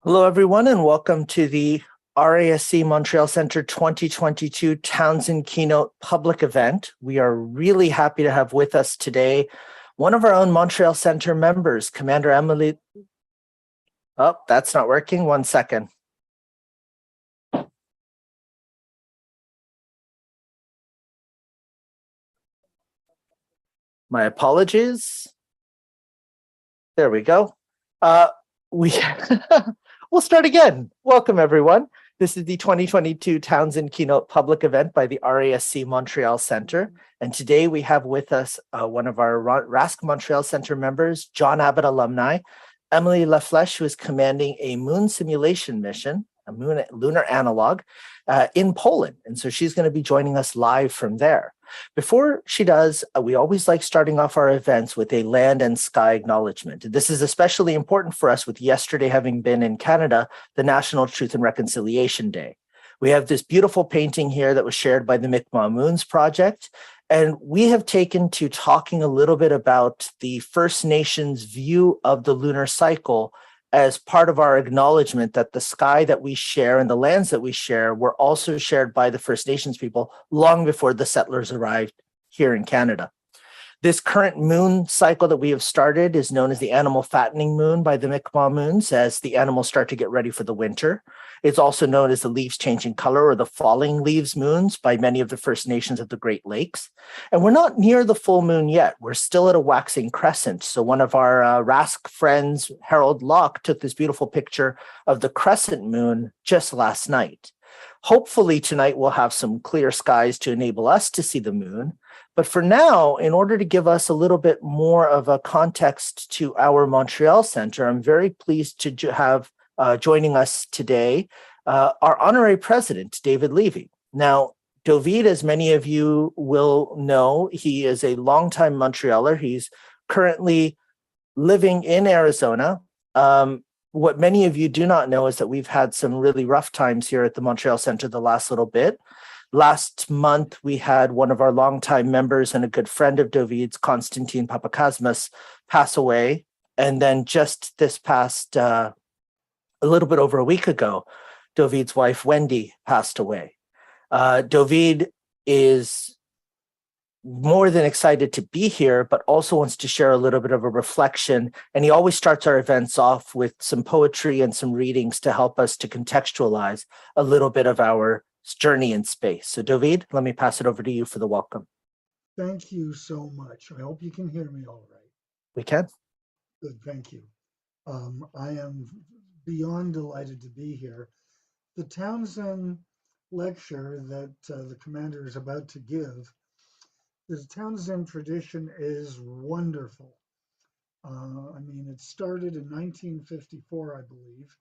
Hello, everyone, and welcome to the RASC Montreal Centre 2022 Townsend Keynote Public Event. We are really happy to have with us today one of our own Montreal Centre members, Commander Emilie. Oh, that's not working. 1 second. My apologies. There we go. We'll start again. Welcome, everyone. This is the 2022 Townsend Keynote Public Event by the RASC Montreal Centre. And today we have with us one of our RASC Montreal Centre members, John Abbott alumni, Emilie Lafleche, who is commanding a moon simulation mission, a lunar analog, in Poland. And so she's going to be joining us live from there. Before she does, we always like starting off our events with a land and sky acknowledgement. This is especially important for us with yesterday having been in Canada, the National Truth and Reconciliation Day. We have this beautiful painting here that was shared by the Mi'kmaq Moons Project, and we have taken to talking a little bit about the First Nations view of the lunar cycle as part of our acknowledgement that the sky that we share and the lands that we share were also shared by the First Nations people long before the settlers arrived here in Canada. This current moon cycle that we have started is known as the animal fattening moon by the Mi'kmaq Moons, as the animals start to get ready for the winter. It's also known as the leaves changing color or the falling leaves moons by many of the First Nations of the Great Lakes. And we're not near the full moon yet. We're still at a waxing crescent. So one of our RASC friends, Harold Locke, took this beautiful picture of the crescent moon just last night. Hopefully tonight we'll have some clear skies to enable us to see the moon. But for now, in order to give us a little bit more of a context to our Montreal Centre, I'm very pleased to have joining us today our honorary president, David Levy. Now, David, as many of you will know, he is a longtime Montrealer. He's currently living in Arizona. What many of you do not know is that we've had some really rough times here at the Montreal Centre the last little bit. Last month, we had one of our longtime members and a good friend of David's, Constantine Papakasmas, pass away. And then just this past, a little bit over a week ago, David's wife, Wendy, passed away. David is more than excited to be here, but also wants to share a little bit of a reflection. And he always starts our events off with some poetry and some readings to help us to contextualize a little bit of our journey in space. So David, let me pass it over to you for the welcome. Thank you so much. I hope you can hear me all right. We can. Good, thank you. I am beyond delighted to be here. The Townsend lecture that the commander is about to give, the Townsend tradition is wonderful. It started in 1954, I believe,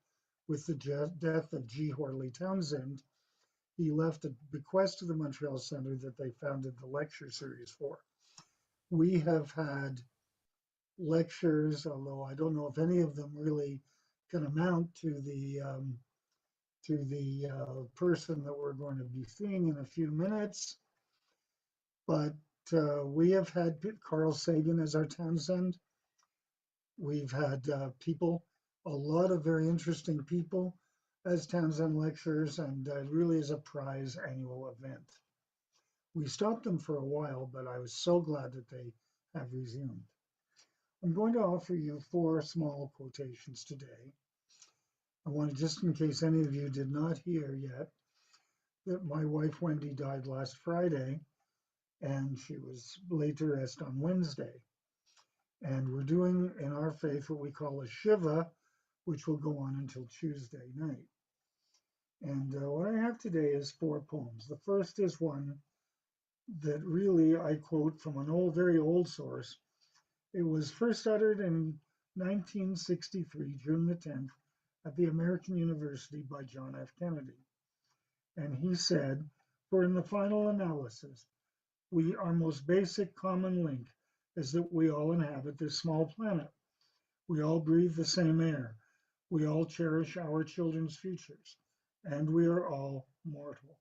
with the death of G. Horley Townsend. He left a bequest to the Montreal Centre that they founded the lecture series for. We have had lectures, although I don't know if any of them really can amount to the person that we're going to be seeing in a few minutes. But we have had Carl Sagan as our Townsend. We've had people, a lot of very interesting people as Townsend lecturers, and it really is a prize annual event. We stopped them for a while, but I was so glad that they have resumed. I'm going to offer you 4 small quotations today. I want to, just in case any of you did not hear yet, that my wife Wendy died last Friday, and she was laid to rest on Wednesday. And we're doing in our faith what we call a Shiva, which will go on until Tuesday night. And what I have today is 4 poems. The first is one that really I quote from an very old source. It was first uttered in 1963, June the 10th, at the American University by John F. Kennedy. And he said, "For in the final analysis, our most basic common link is that we all inhabit this small planet. We all breathe the same air. We all cherish our children's futures, and we are all mortal."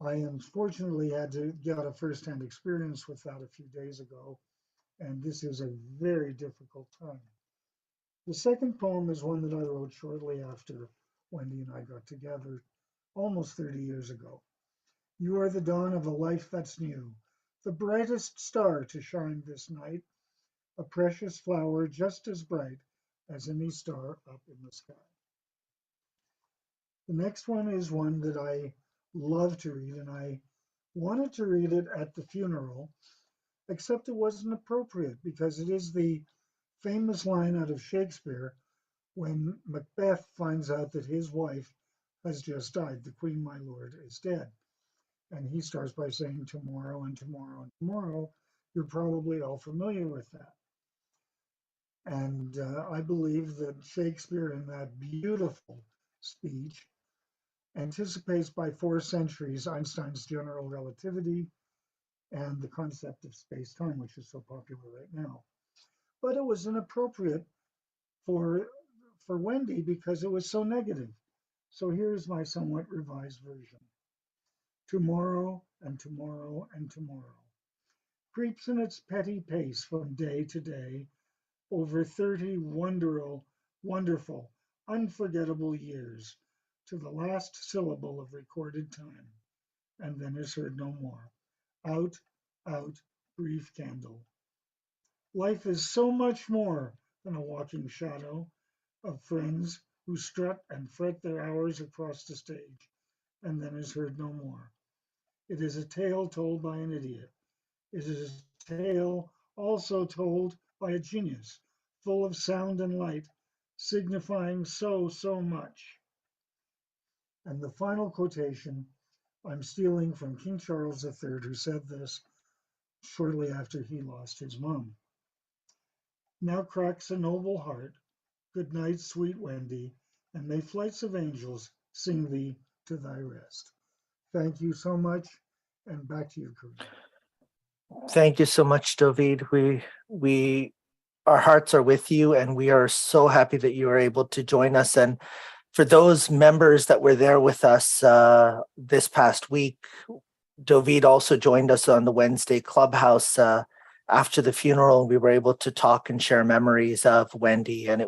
I unfortunately had to get a firsthand experience with that a few days ago, and this is a very difficult time. The second poem is one that I wrote shortly after Wendy and I got together almost 30 years ago. You are the dawn of a life that's new, the brightest star to shine this night, a precious flower just as bright as any star up in the sky. The next one is one that I love to read, and I wanted to read it at the funeral, except it wasn't appropriate because it is the famous line out of Shakespeare when Macbeth finds out that his wife has just died. The queen, my lord, is dead. And he starts by saying tomorrow and tomorrow and tomorrow. You're probably all familiar with that. And I believe that Shakespeare, in that beautiful speech, anticipates by 4 centuries Einstein's general relativity and the concept of space-time, which is so popular right now. But it was inappropriate for Wendy because it was so negative. So here's my somewhat revised version. Tomorrow and tomorrow and tomorrow creeps in its petty pace from day to day over 30 wonderful, unforgettable years to the last syllable of recorded time, and then is heard no more. Out, out, brief candle. Life is so much more than a walking shadow of friends who strut and fret their hours across the stage, and then is heard no more. It is a tale told by an idiot. It is a tale also told by a genius, full of sound and light, signifying so much. And the final quotation I'm stealing from King Charles III, who said this shortly after he lost his mom. Now cracks a noble heart. Good night, sweet Wendy, and may flights of angels sing thee to thy rest. Thank you so much, and back to you, Karina. Thank you so much, David. Our hearts are with you, and we are so happy that you were able to join us. And for those members that were there with us this past week, David also joined us on the Wednesday Clubhouse after the funeral. We were able to talk and share memories of Wendy, and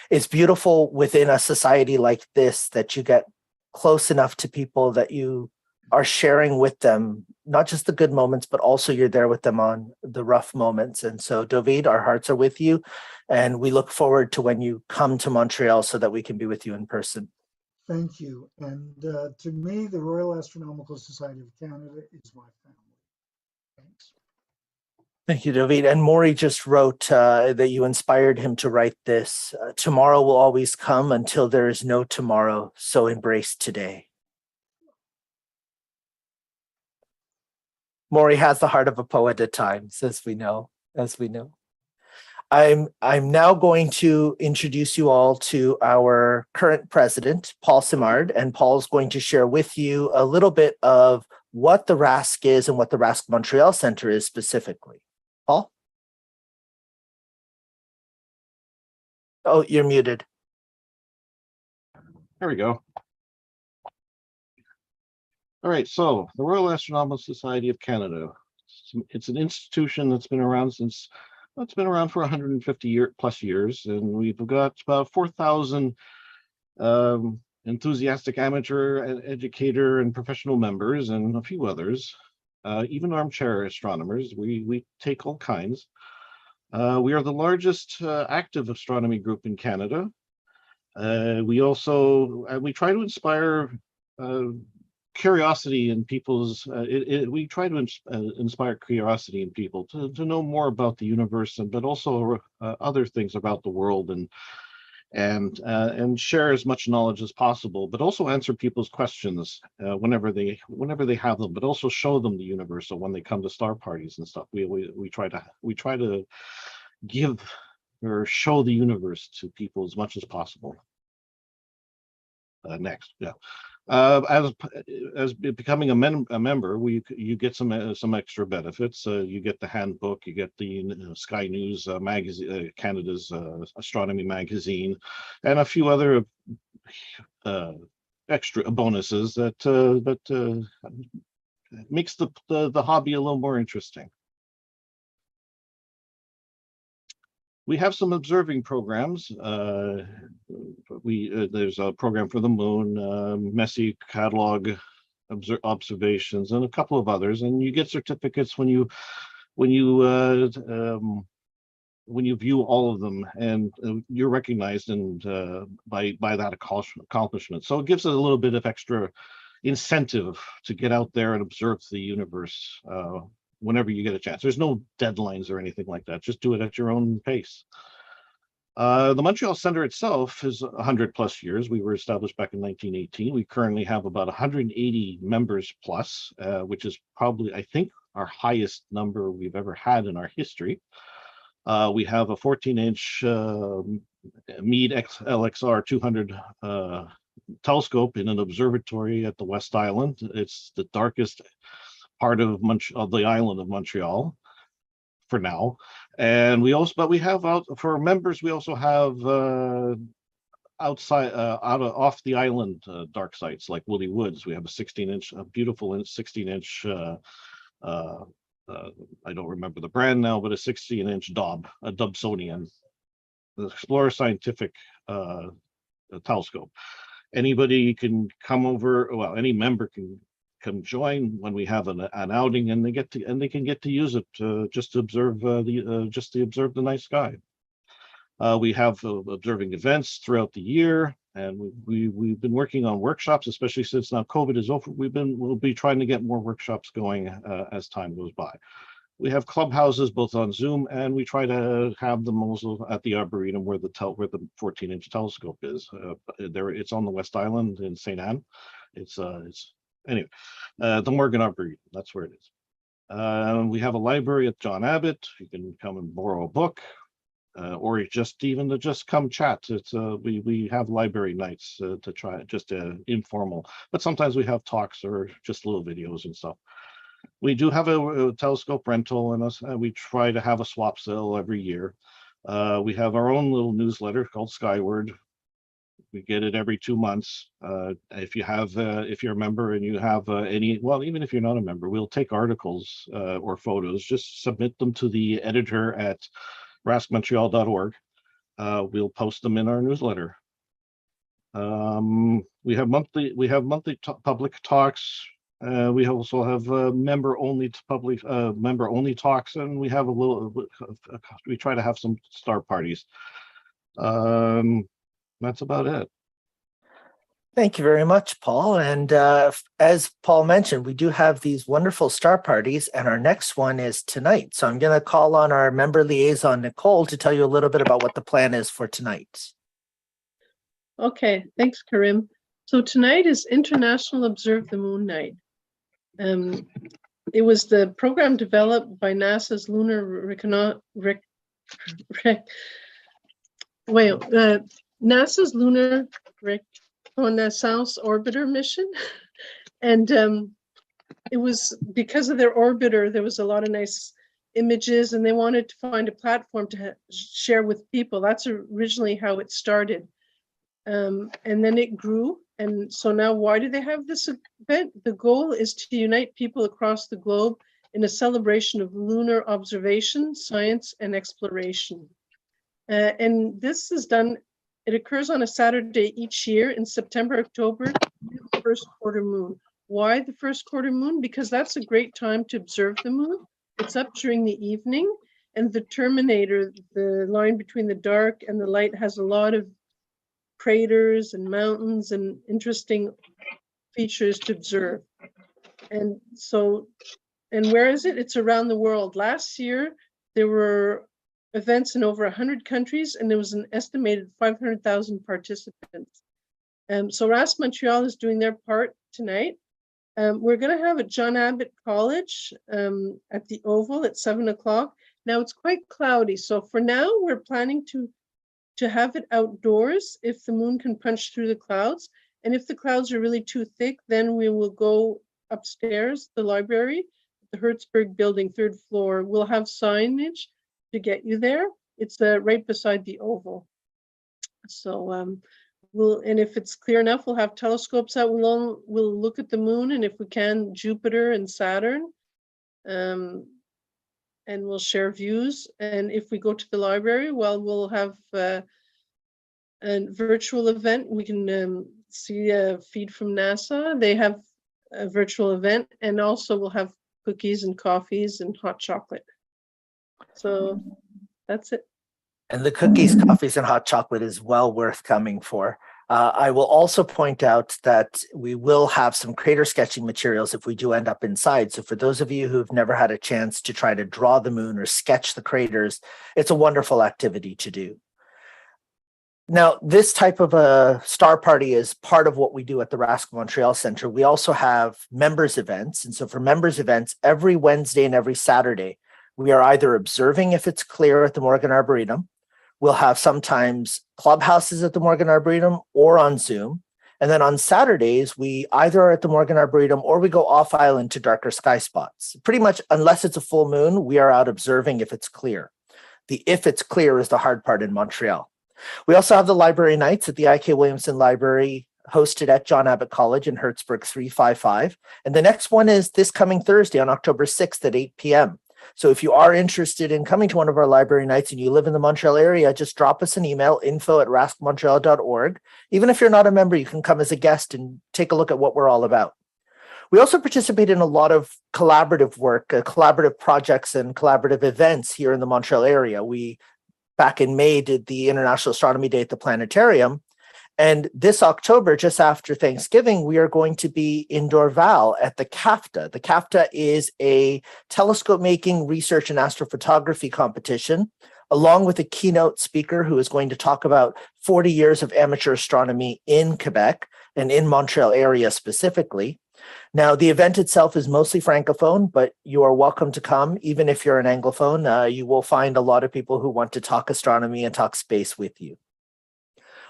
it's beautiful within a society like this that you get close enough to people that you are sharing with them, not just the good moments, but also you're there with them on the rough moments. And so, David, our hearts are with you, and we look forward to when you come to Montreal so that we can be with you in person. Thank you. And to me, the Royal Astronomical Society of Canada is my family. Thanks. Thank you, David. And Maury just wrote that you inspired him to write this. Tomorrow will always come until there is no tomorrow, so embrace today. Maury has the heart of a poet at times, as we know. I'm now going to introduce you all to our current president, Paul Simard, and Paul's going to share with you a little bit of what the RASC is and what the RASC Montreal Center is specifically. Paul? Oh, you're muted. There we go. All right, so the Royal Astronomical Society of Canada. It's an institution that's been around since, well, it's been around for 150 plus years, and we've got about 4,000 enthusiastic amateur, educator, and professional members, and a few others, even armchair astronomers. We take all kinds. We are the largest active astronomy group in Canada. We try to inspire curiosity in people's. We try to inspire curiosity in people to know more about the universe, but also other things about the world, and share as much knowledge as possible, but also answer people's questions whenever they have them, but also show them the universe. So when they come to star parties and stuff, we try to give or show the universe to people as much as possible. Next, yeah. As becoming a member, you get some extra benefits. You get the handbook, you get the Sky News magazine, Canada's astronomy magazine, and a few other extra bonuses that makes the hobby a little more interesting. We have some observing programs. There's a program for the moon, Messy catalog observations, and a couple of others. And you get certificates when you view all of them, and you're recognized and by that accomplishment. So it gives it a little bit of extra incentive to get out there and observe the universe whenever you get a chance. There's no deadlines or anything like that. Just do it at your own pace. The Montreal Center itself is 100 plus years. We were established back in 1918. We currently have about 180 members plus, which is probably, I think, our highest number we've ever had in our history. We have a 14-inch Meade LXR 200 telescope in an observatory at the West Island. It's the darkest part of the island of Montreal for now. And we have for members, we also have outside off the island dark sites like Woolly Woods. We have a beautiful 16-inch I don't remember the brand now, but a 16-inch a Dobsonian, the Explorer Scientific telescope. Anybody can come over. Well, any member can come join when we have an outing, and they can get to use it just to observe the night sky. We have observing events throughout the year, and we've been working on workshops, especially since now COVID is over. We'll be trying to get more workshops going as time goes by. We have clubhouses both on Zoom, and we try to have them also at the Arboretum where the 14-inch telescope is. It's on the West Island in St. Anne. Anyway, the Morgan Arboretum. That's where it is. We have a library at John Abbott. You can come and borrow a book. Or just come chat. We have library nights to try just informal, but sometimes we have talks or just little videos and stuff. We do have a telescope rental, and we try to have a swap sale every year. We have our own little newsletter called Skyward. We get it every 2 months. If you're a member and you have even if you're not a member, we'll take articles or photos, just submit them to the editor at RASCMontreal.org. We'll post them in our newsletter. We have monthly public talks. We also have member-only talks, and we have we try to have some star parties. That's about it. Thank you very much, Paul. And as Paul mentioned, we do have these wonderful star parties, and our next one is tonight. So I'm going to call on our member liaison, Nicole, to tell you a little bit about what the plan is for tonight. Okay, thanks, Karim. So tonight is International Observe the Moon Night. It was the program developed by NASA's NASA's Lunar Reconnaissance Orbiter mission, and it was because of their orbiter. There was a lot of nice images, and they wanted to find a platform to share with people. That's originally how it started, and then it grew. And so now, why do they have this event? The goal is to unite people across the globe in a celebration of lunar observation, science, and exploration. And this is done. It occurs on a Saturday each year in September, October, the first quarter moon. Why the first quarter moon? Because that's a great time to observe the moon. It's up during the evening, and the terminator, the line between the dark and the light, has a lot of craters and mountains and interesting features to observe. And where is it? It's around the world. Last year, there were events in over 100 countries, and there was an estimated 500,000 participants. So RASC Montreal is doing their part tonight. We're going to have at John Abbott College at the Oval at 7 o'clock. Now it's quite cloudy, so for now we're planning to have it outdoors if the moon can punch through the clouds. And if the clouds are really too thick, then we will go upstairs, the library, the Hertzberg building, 3rd floor. We'll have signage to get you there. It's right beside the Oval. So and if it's clear enough, we'll have telescopes out. We'll look at the moon, and if we can, Jupiter and Saturn. And and we'll share views. And if we go to the library, well, we'll have a virtual event. We can see a feed from NASA. They have a virtual event, and also we'll have cookies and coffees and hot chocolate. So that's it. And the cookies, coffees, and hot chocolate is well worth coming for. I will also point out that we will have some crater sketching materials if we do end up inside. So for those of you who've never had a chance to try to draw the moon or sketch the craters, it's a wonderful activity to do. Now, this type of a star party is part of what we do at the RASC Montreal Center. We also have members events. And so for members events, every Wednesday and every Saturday, we are either observing if it's clear at the Morgan Arboretum. We'll have sometimes clubhouses at the Morgan Arboretum or on Zoom. And then on Saturdays, we either are at the Morgan Arboretum or we go off island to darker sky spots. Pretty much, unless it's a full moon, we are out observing if it's clear. The if it's clear is the hard part in Montreal. We also have the library nights at the I.K. Williamson Library, hosted at John Abbott College in Hertzberg 355. And the next one is this coming Thursday on October 6th at 8 p.m. So if you are interested in coming to one of our library nights and you live in the Montreal area, just drop us an email, info@rascmontreal.org. Even if you're not a member, you can come as a guest and take a look at what we're all about. We also participate in a lot of collaborative work, collaborative projects and collaborative events here in the Montreal area. We, back in May, did the International Astronomy Day at the Planetarium. And this October, just after Thanksgiving, we are going to be in Dorval at the CAFTA. The CAFTA is a telescope making research and astrophotography competition, along with a keynote speaker who is going to talk about 40 years of amateur astronomy in Quebec and in Montreal area specifically. Now, the event itself is mostly Francophone, but you are welcome to come. Even if you're an Anglophone, you will find a lot of people who want to talk astronomy and talk space with you.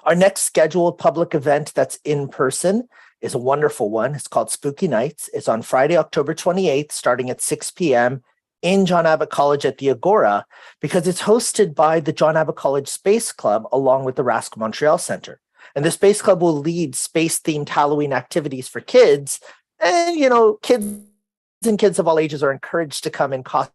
Our next scheduled public event that's in person is a wonderful one. It's called Spooky Nights. It's on Friday, October 28th, starting at 6 p.m. in John Abbott College at the Agora, because it's hosted by the John Abbott College Space Club along with the RASC Montreal Center. And the Space Club will lead space-themed Halloween activities for kids. And, you know, kids and kids of all ages are encouraged to come in costume.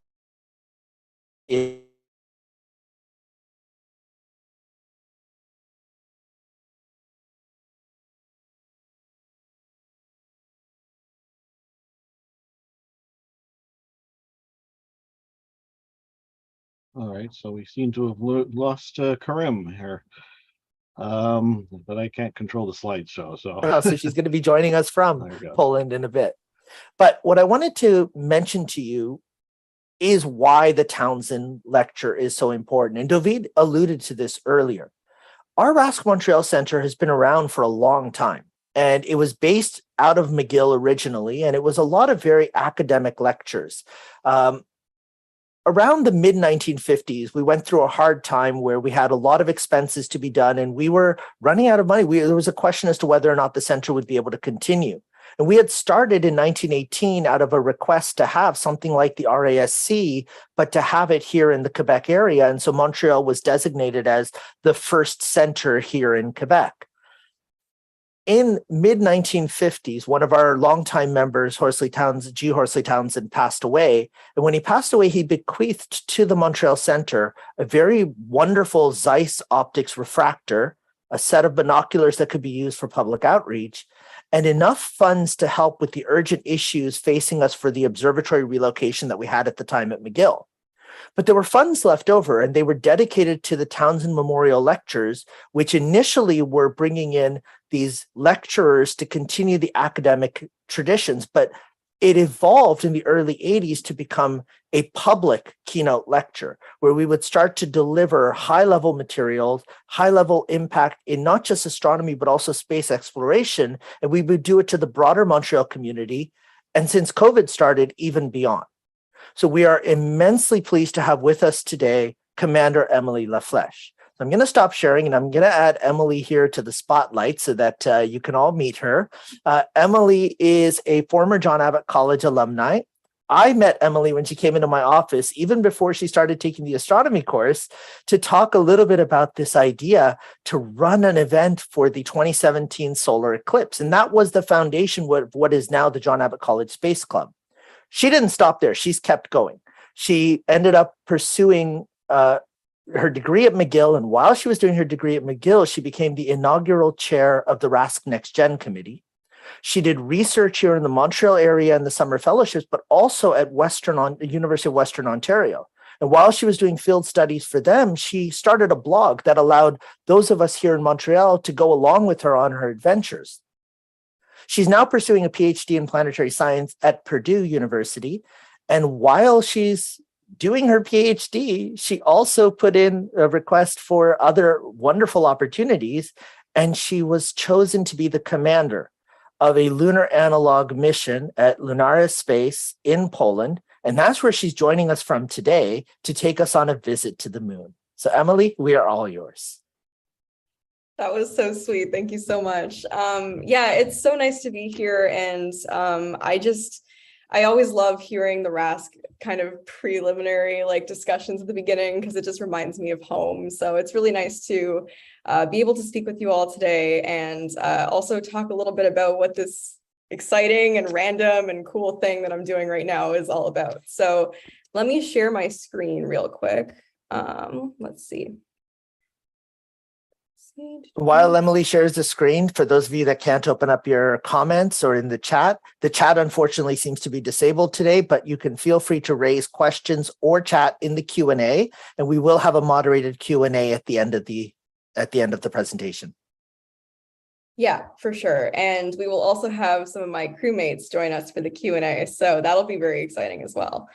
All right, so we seem to have lost Karim here, but I can't control the slideshow. So she's going to be joining us from There we go. Poland in a bit. But what I wanted to mention to you is why the Townsend lecture is so important. And David alluded to this earlier. Our RASC Montreal Center has been around for a long time, and it was based out of McGill originally, and it was a lot of very academic lectures. Around the mid-1950s, we went through a hard time where we had a lot of expenses to be done and we were running out of money. There was a question as to whether or not the center would be able to continue. And we had started in 1918 out of a request to have something like the RASC, but to have it here in the Quebec area. And so Montreal was designated as the first center here in Quebec. In mid-1950s, one of our longtime members, G. Horsley Townsend, passed away. And when he passed away, he bequeathed to the Montreal Center a very wonderful Zeiss optics refractor, a set of binoculars that could be used for public outreach, and enough funds to help with the urgent issues facing us for the observatory relocation that we had at the time at McGill. But there were funds left over, and they were dedicated to the Townsend Memorial Lectures, which initially were bringing in these lecturers to continue the academic traditions. But it evolved in the early 80s to become a public keynote lecture, where we would start to deliver high-level materials, high-level impact in not just astronomy, but also space exploration. And we would do it to the broader Montreal community. And since COVID started, even beyond. So we are immensely pleased to have with us today Commander Emilie Lafleche. So I'm going to stop sharing and I'm going to add Emilie here to the spotlight so that you can all meet her. Emilie is a former John Abbott College alumni. I met Emilie when she came into my office, even before she started taking the astronomy course, to talk a little bit about this idea to run an event for the 2017 solar eclipse. And that was the foundation of what is now the John Abbott College Space Club. She didn't stop there. She's kept going. She ended up pursuing her degree at McGill, and while she was doing her degree at McGill, she became the inaugural chair of the RASC Next Gen Committee. She did research here in the Montreal area in the summer fellowships, but also at the University of Western Ontario. And while she was doing field studies for them, she started a blog that allowed those of us here in Montreal to go along with her on her adventures. She's now pursuing a PhD in planetary science at Purdue University. And while she's doing her PhD, she also put in a request for other wonderful opportunities, and she was chosen to be the commander of a lunar analog mission at Lunaris Space in Poland. And that's where she's joining us from today to take us on a visit to the moon. So Emilie, we are all yours. That was so sweet. Thank you so much. Yeah, it's so nice to be here. And I always love hearing the RASC kind of preliminary discussions at the beginning, because it just reminds me of home. So it's really nice to be able to speak with you all today, and also talk a little bit about what this exciting and random and cool thing that I'm doing right now is all about. So let me share my screen real quick. Let's see. While Emilie shares the screen, for those of you that can't open up your comments or in the chat unfortunately seems to be disabled today, but you can feel free to raise questions or chat in the Q&A, and we will have a moderated Q&A at the end of the presentation. Yeah, for sure. And we will also have some of my crewmates join us for the Q&A, so that'll be very exciting as well.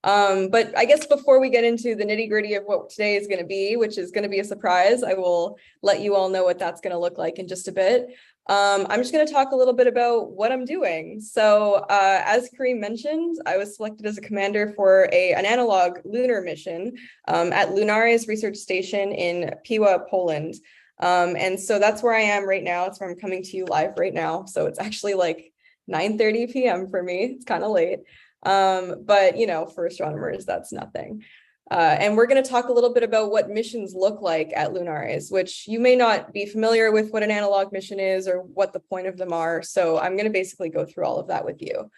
But I guess before we get into the nitty-gritty of what today is going to be, which is going to be a surprise, I will let you all know what that's going to look like in just a bit. I'm just going to talk a little bit about what I'm doing. So as Kareem mentioned, I was selected as a commander for an analog lunar mission at Lunaris Research Station in Piła, Poland. And so that's where I am right now. It's where I'm coming to you live right now. So it's actually like 9:30 p.m. for me. It's kind of late. But for astronomers, that's nothing. And we're going to talk a little bit about what missions look like at Lunaris, which you may not be familiar with what an analog mission is or what the point of them are. So I'm going to basically go through all of that with you.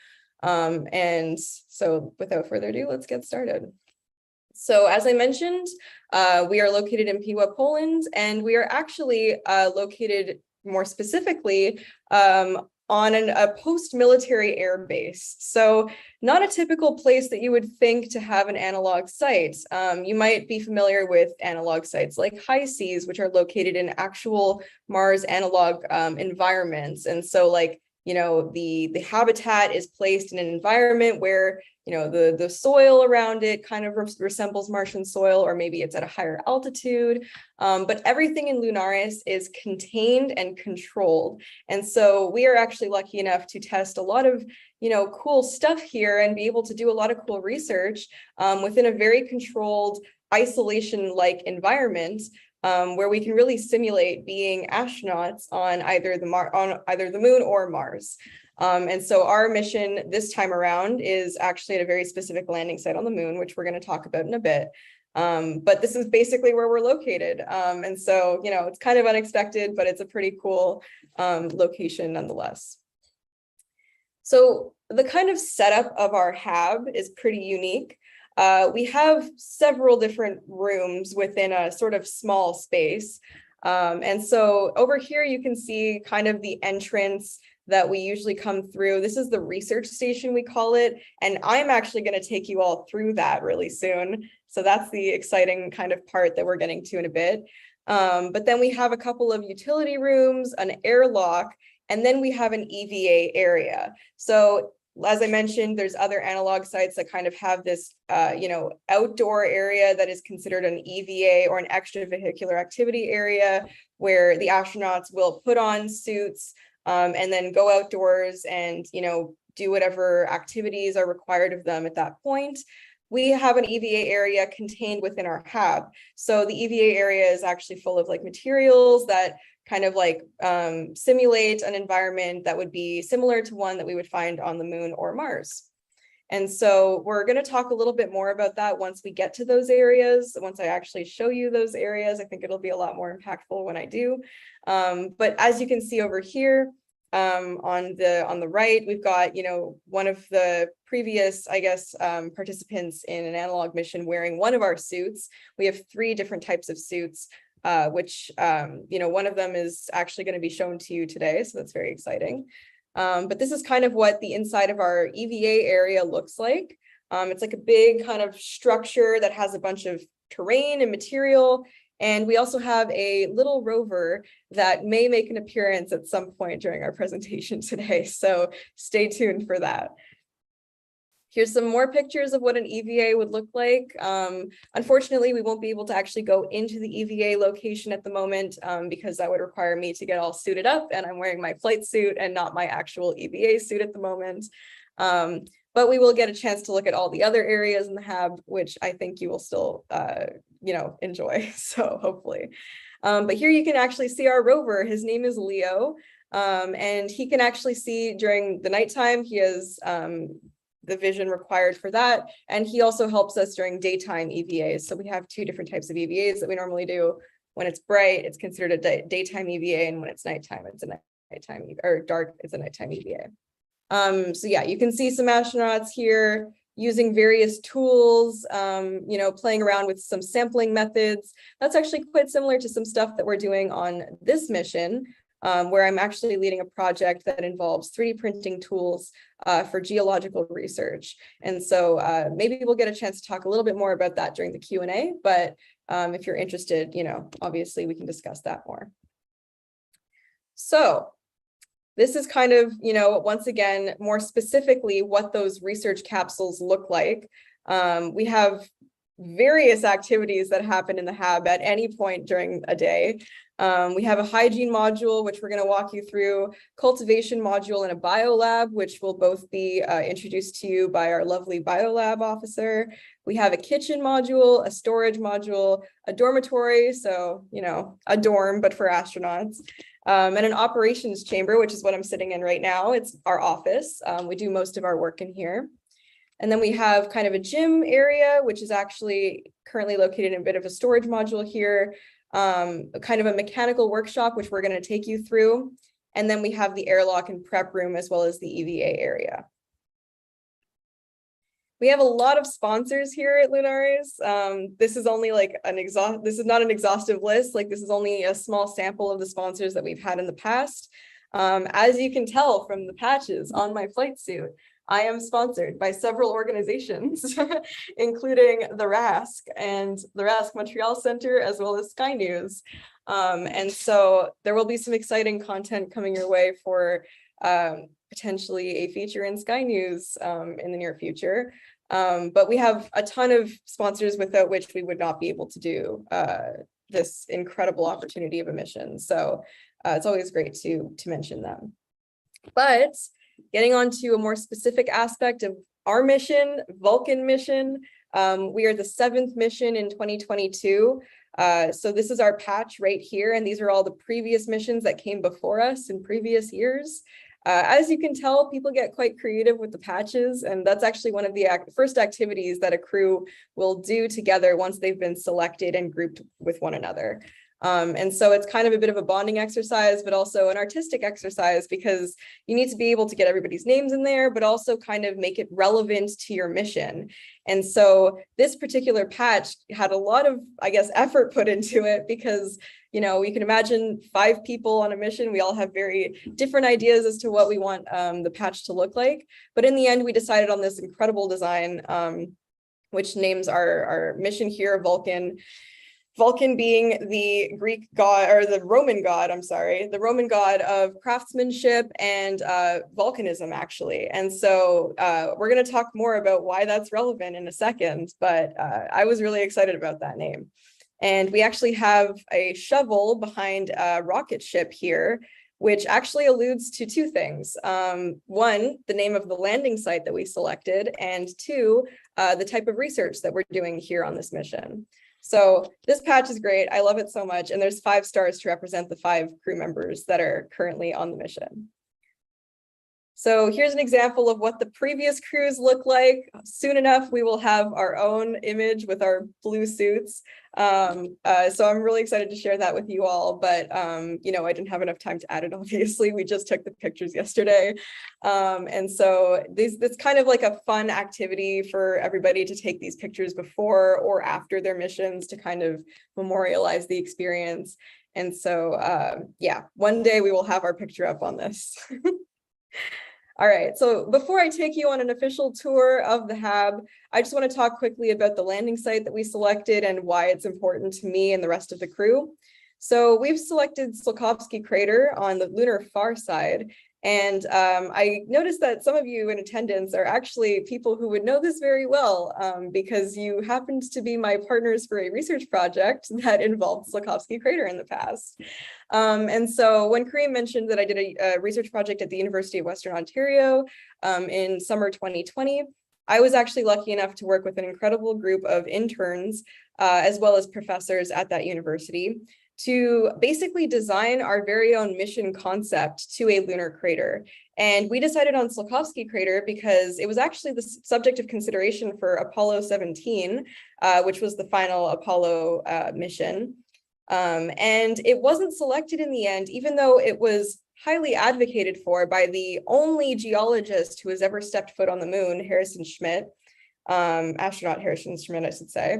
And so without further ado, let's get started. So as I mentioned, we are located in Piła, Poland, and we are actually located more specifically on a post-military air base. So not a typical place that you would think to have an analog site. You might be familiar with analog sites like high seas, which are located in actual Mars analog environments. And so the habitat is placed in an environment where the soil around it kind of resembles Martian soil, or maybe it's at a higher altitude. But everything in Lunaris is contained and controlled. And so we are actually lucky enough to test a lot of cool stuff here and be able to do a lot of cool research within a very controlled isolation-like environment. Where we can really simulate being astronauts on either the moon or Mars. And so our mission this time around is actually at a very specific landing site on the moon, which we're going to talk about in a bit. But this is basically where we're located. And so, it's kind of unexpected, but it's a pretty cool location nonetheless. So the kind of setup of our hab is pretty unique. We have several different rooms within a sort of small space. And so over here, you can see kind of the entrance that we usually come through. This is the research station, we call it. And I'm actually going to take you all through that really soon. So that's the exciting kind of part that we're getting to in a bit. But then we have a couple of utility rooms, an airlock, and then we have an EVA area. So as I mentioned, there's other analog sites that kind of have this, outdoor area that is considered an EVA or an extravehicular activity area, where the astronauts will put on suits and then go outdoors and, do whatever activities are required of them at that point. We have an EVA area contained within our hab. So the EVA area is actually full of materials that kind of simulate an environment that would be similar to one that we would find on the moon or Mars. And so we're going to talk a little bit more about that once we get to those areas. Once I actually show you those areas, I think it'll be a lot more impactful when I do. But as you can see over here, On the right, we've got, one of the previous, I guess, participants in an analog mission wearing one of our suits. We have 3 different types of suits, which, one of them is actually going to be shown to you today. So that's very exciting. But this is kind of what the inside of our EVA area looks like. It's like a big kind of structure that has a bunch of terrain and material. And we also have a little rover that may make an appearance at some point during our presentation today. So stay tuned for that. Here's some more pictures of what an EVA would look like. Unfortunately, we won't be able to actually go into the EVA location at the moment because that would require me to get all suited up, and I'm wearing my flight suit and not my actual EVA suit at the moment. But we will get a chance to look at all the other areas in the hab, which I think you will still, enjoy. So hopefully. But here you can actually see our rover. His name is Leo, and he can actually see during the nighttime. He has the vision required for that. And he also helps us during daytime EVAs. So we have 2 different types of EVAs that we normally do. When it's bright, it's considered a daytime EVA, and when it's nighttime, it's a nighttime, or dark, it's a nighttime EVA. So yeah, you can see some astronauts here using various tools, playing around with some sampling methods. That's actually quite similar to some stuff that we're doing on this mission, where I'm actually leading a project that involves 3D printing tools for geological research. And so maybe we'll get a chance to talk a little bit more about that during the Q&A, but if you're interested, obviously we can discuss that more. So this is kind of, once again, more specifically what those research capsules look like. We have various activities that happen in the hab at any point during a day. We have a hygiene module, which we're going to walk you through, cultivation module, and a biolab, which will both be introduced to you by our lovely biolab officer. We have a kitchen module, a storage module, a dormitory, so, a dorm, but for astronauts. And an operations chamber, which is what I'm sitting in right now. It's our office. We do most of our work in here. And then we have kind of a gym area, which is actually currently located in a bit of a storage module here, kind of a mechanical workshop, which we're going to take you through. And then we have the airlock and prep room, as well as the EVA area. We have a lot of sponsors here at Lunaris. This is only like this is not an exhaustive list. Like, this is only a small sample of the sponsors that we've had in the past. As you can tell from the patches on my flight suit, I am sponsored by several organizations, including the RASC and the RASC Montreal Center, as well as Sky News. And so there will be some exciting content coming your way for potentially a feature in Sky News in the near future. But we have a ton of sponsors without which we would not be able to do this incredible opportunity of a mission. So it's always great to mention them. But getting on to a more specific aspect of our mission, Vulcan mission, we are the 7th mission in 2022. So this is our patch right here, and these are all the previous missions that came before us in previous years. As you can tell, people get quite creative with the patches, and that's actually one of the first activities that a crew will do together once they've been selected and grouped with one another. And so it's kind of a bit of a bonding exercise, but also an artistic exercise, because you need to be able to get everybody's names in there, but also kind of make it relevant to your mission. And so this particular patch had a lot of, I guess, effort put into it, because, you can imagine 5 people on a mission. We all have very different ideas as to what we want the patch to look like. But in the end, we decided on this incredible design, which names our mission here Vulcan. Vulcan being the Greek god, or the Roman god, the Roman god of craftsmanship and volcanism, actually. And so we're going to talk more about why that's relevant in a second, but I was really excited about that name. And we actually have a shovel behind a rocket ship here, which actually alludes to 2 things. 1, the name of the landing site that we selected, and 2, the type of research that we're doing here on this mission. So this patch is great. I love it so much. And there's 5 stars to represent the 5 crew members that are currently on the mission. So here's an example of what the previous crews look like. Soon enough, we will have our own image with our blue suits. So I'm really excited to share that with you all, but you know, I didn't have enough time to add it, obviously. We just took the pictures yesterday. And so this kind of like a fun activity for everybody to take these pictures before or after their missions to kind of memorialize the experience. And so yeah, one day we will have our picture up on this. All right, so before I take you on an official tour of the HAB, I just want to talk quickly about the landing site that we selected and why it's important to me and the rest of the crew. So we've selected Tsiolkovsky Crater on the lunar far side. And I noticed that some of you in attendance are actually people who would know this very well because you happened to be my partners for a research project that involved Tsiolkovsky Crater in the past. And so when Kareem mentioned that I did a research project at the University of Western Ontario in summer 2020, I was actually lucky enough to work with an incredible group of interns as well as professors at that university to basically design our very own mission concept to a lunar crater. And we decided on Tsiolkovsky Crater because it was actually the subject of consideration for Apollo 17, which was the final Apollo mission. And it wasn't selected in the end, even though it was highly advocated for by the only geologist who has ever stepped foot on the moon, Harrison Schmitt, astronaut Harrison Schmitt, I should say,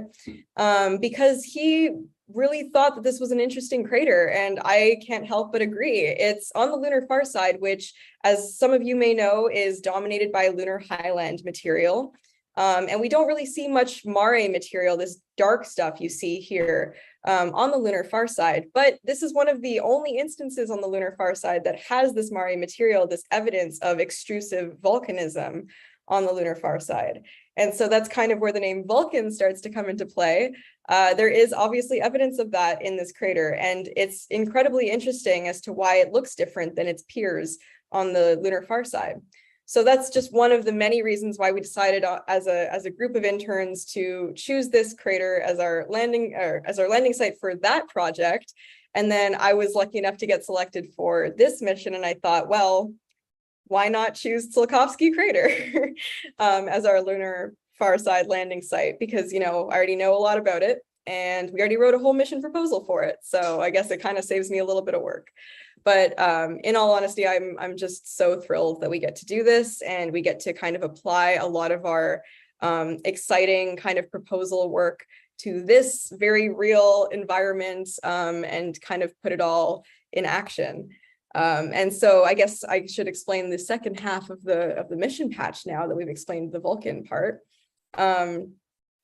because he really thought that this was an interesting crater, and I can't help but agree. It's on the lunar far side, which, as some of you may know, is dominated by lunar highland material. And we don't really see much mare material, this dark stuff you see here on the lunar far side. But this is one of the only instances on the lunar far side that has this mare material, this evidence of extrusive volcanism on the lunar far side. And so that's kind of where the name Vulcan starts to come into play. There is obviously evidence of that in this crater, and it's incredibly interesting as to why it looks different than its peers on the lunar far side. So that's just one of the many reasons why we decided as a group of interns to choose this crater as our landing site for that project. And then I was lucky enough to get selected for this mission, and I thought, well, why not choose Tsiolkovsky Crater as our lunar far side landing site? Because, you know, I already know a lot about it, and we already wrote a whole mission proposal for it. So I guess it kind of saves me a little bit of work. But in all honesty, I'm just so thrilled that we get to do this, and we get to kind of apply a lot of our exciting kind of proposal work to this very real environment and kind of put it all in action. And so I guess I should explain the second half of the mission patch now that we've explained the Vulcan part.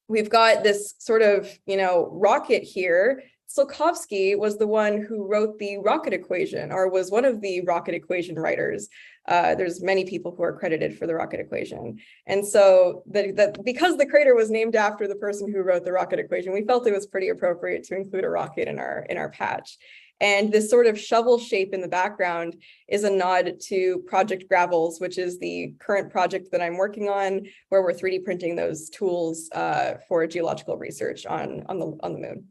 We've got this sort of, you know, rocket here. Tsiolkovsky was the one who wrote the rocket equation, or was one of the rocket equation writers. There's many people who are credited for the rocket equation. And so because the crater was named after the person who wrote the rocket equation, we felt it was pretty appropriate to include a rocket in our patch. And this sort of shovel shape in the background is a nod to Project Gravels, which is the current project that I'm working on, where we're 3D printing those tools for geological research on the moon.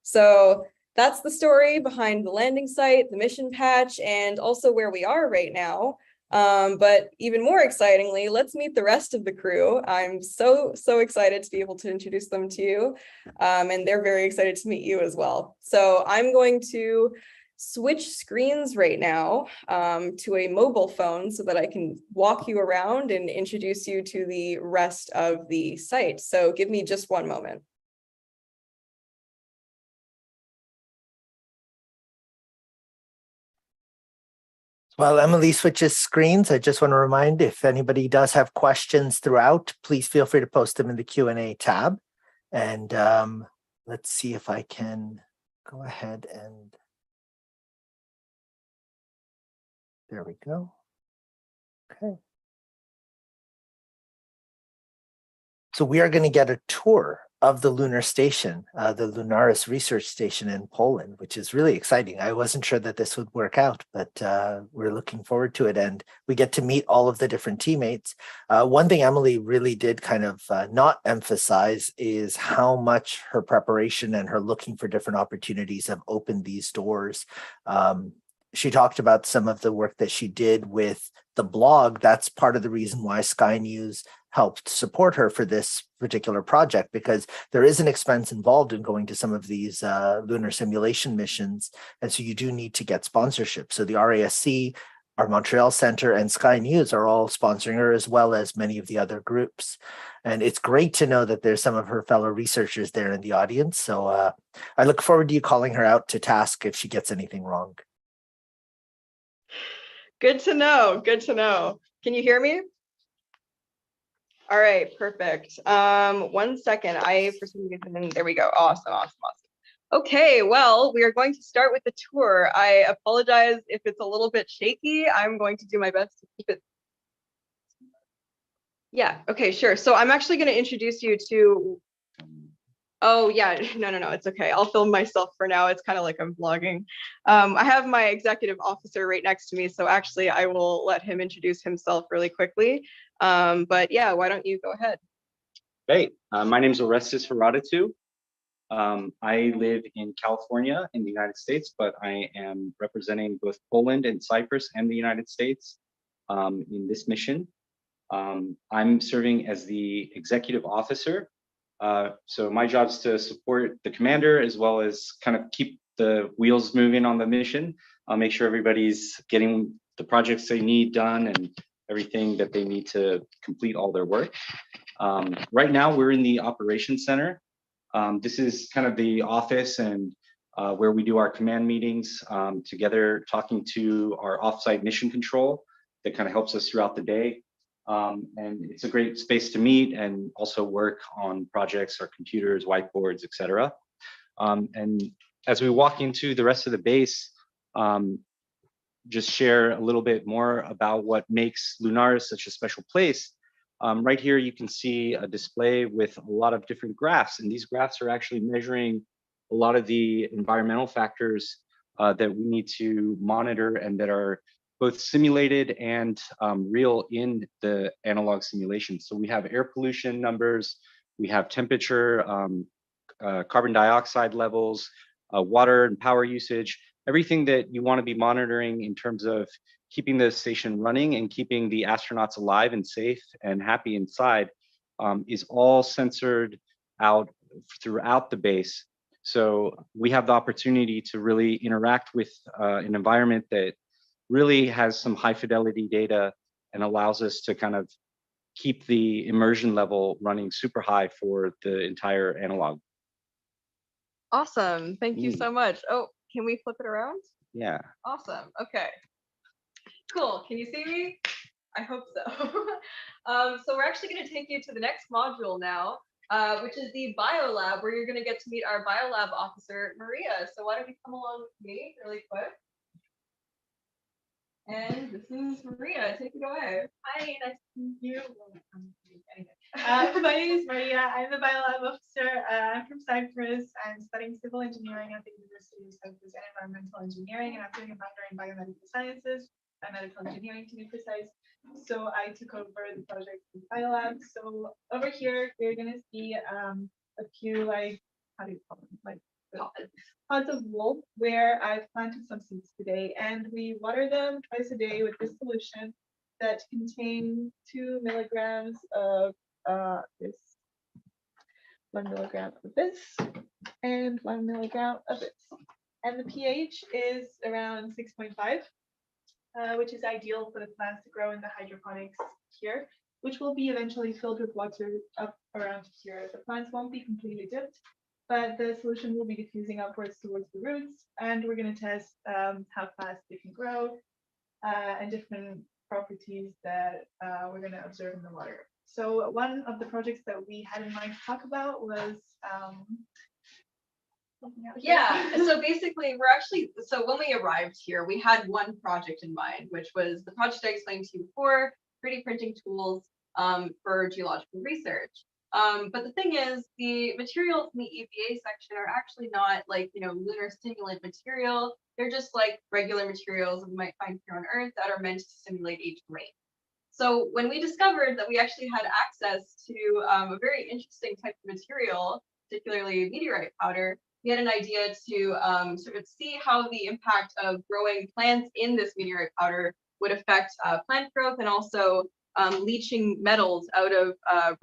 So that's the story behind the landing site, the mission patch, and also where we are right now. But even more excitingly, let's meet the rest of the crew. I'm so excited to be able to introduce them to you, and they're very excited to meet you as well. So I'm going to switch screens right now to a mobile phone so that I can walk you around and introduce you to the rest of the site. So give me just one moment. While Emilie switches screens, I just want to remind, if anybody does have questions throughout, please feel free to post them in the Q&A tab. And let's see if I can go ahead and there we go. Okay. So we are going to get a tour of the lunar station, the Lunaris research station in Poland, which is really exciting. I wasn't sure that this would work out, but we're looking forward to it. And we get to meet all of the different teammates. One thing Emilie really did kind of not emphasize is how much her preparation and her looking for different opportunities have opened these doors. she talked about some of the work that she did with the blog. That's part of the reason why Sky News helped support her for this particular project, because there is an expense involved in going to some of these lunar simulation missions. And so you do need to get sponsorship. So the RASC, our Montreal Center, and Sky News are all sponsoring her, as well as many of the other groups. And it's great to know that there's some of her fellow researchers there in the audience. So I look forward to you calling her out to task if she gets anything wrong. Good to know. Good to know. Can you hear me? All right, perfect. 1 second. For some reason, there we go. Awesome. Okay, well, we are going to start with the tour. I apologize if it's a little bit shaky. I'm going to do my best to keep it. Yeah, okay, sure. So I'm actually going to introduce you to. Oh yeah, no, it's okay. I'll film myself for now. It's kind of like I'm vlogging. I have my executive officer right next to me, so actually I will let him introduce himself really quickly. But yeah, why don't you go ahead? Great. My name is Orestes Herodatu. I live in California in the United States, but I am representing both Poland and Cyprus and the United States in this mission. I'm serving as the executive officer. So my job is to support the commander, as well as kind of keep the wheels moving on the mission. I'll make sure everybody's getting the projects they need done and everything that they need to complete all their work. Right now, we're in the operations center. This is kind of the office and where we do our command meetings together, talking to our offsite mission control that kind of helps us throughout the day. And it's a great space to meet and also work on projects, our computers, whiteboards, etc. And as we walk into the rest of the base, just share a little bit more about what makes Lunaris such a special place. Right here, you can see a display with a lot of different graphs, and these graphs are actually measuring a lot of the environmental factors that we need to monitor and that are both simulated and real in the analog simulation. So we have air pollution numbers, we have temperature, carbon dioxide levels, water and power usage, everything that you want to be monitoring in terms of keeping the station running and keeping the astronauts alive and safe and happy inside is all censored out throughout the base. So we have the opportunity to really interact with an environment that really has some high fidelity data and allows us to kind of keep the immersion level running super high for the entire analog. Awesome. Thank you so much. Oh, can we flip it around? Yeah. Awesome. Okay. Cool. Can you see me? I hope so. So we're actually going to take you to the next module now, which is the biolab, where you're going to get to meet our biolab officer, Maria. So why don't you come along with me really quick? And this is Maria. Take it away. Hi, nice to meet you. My name is Maria. I'm the biolab officer. I'm from Cyprus. I'm studying civil engineering at the University of Cyprus and environmental engineering, and I'm doing a minor in biomedical sciences, biomedical engineering to be precise. So I took over the project in biolab. So over here, we're going to see a few, like, how do you call them? Like, pods of wool where I've planted some seeds today, and we water them twice a day with this solution that contains 2 milligrams of this, 1 milligram of this, and 1 milligram of this. And the pH is around 6.5, which is ideal for the plants to grow in the hydroponics here, which will be eventually filled with water up around here. The plants won't be completely dipped, but the solution will be diffusing upwards towards the roots, and we're going to test how fast they can grow and different properties that we're going to observe in the water. So one of the projects that we had in mind to talk about was yeah, so basically so when we arrived here, we had one project in mind, which was the project I explained to you before, 3D printing tools for geological research. But the thing is, the materials in the EVA section are actually not like, lunar stimulant material. They're just like regular materials we might find here on Earth that are meant to simulate terrain. So when we discovered that we actually had access to a very interesting type of material, particularly meteorite powder, we had an idea to sort of see how the impact of growing plants in this meteorite powder would affect plant growth, and also leaching metals out of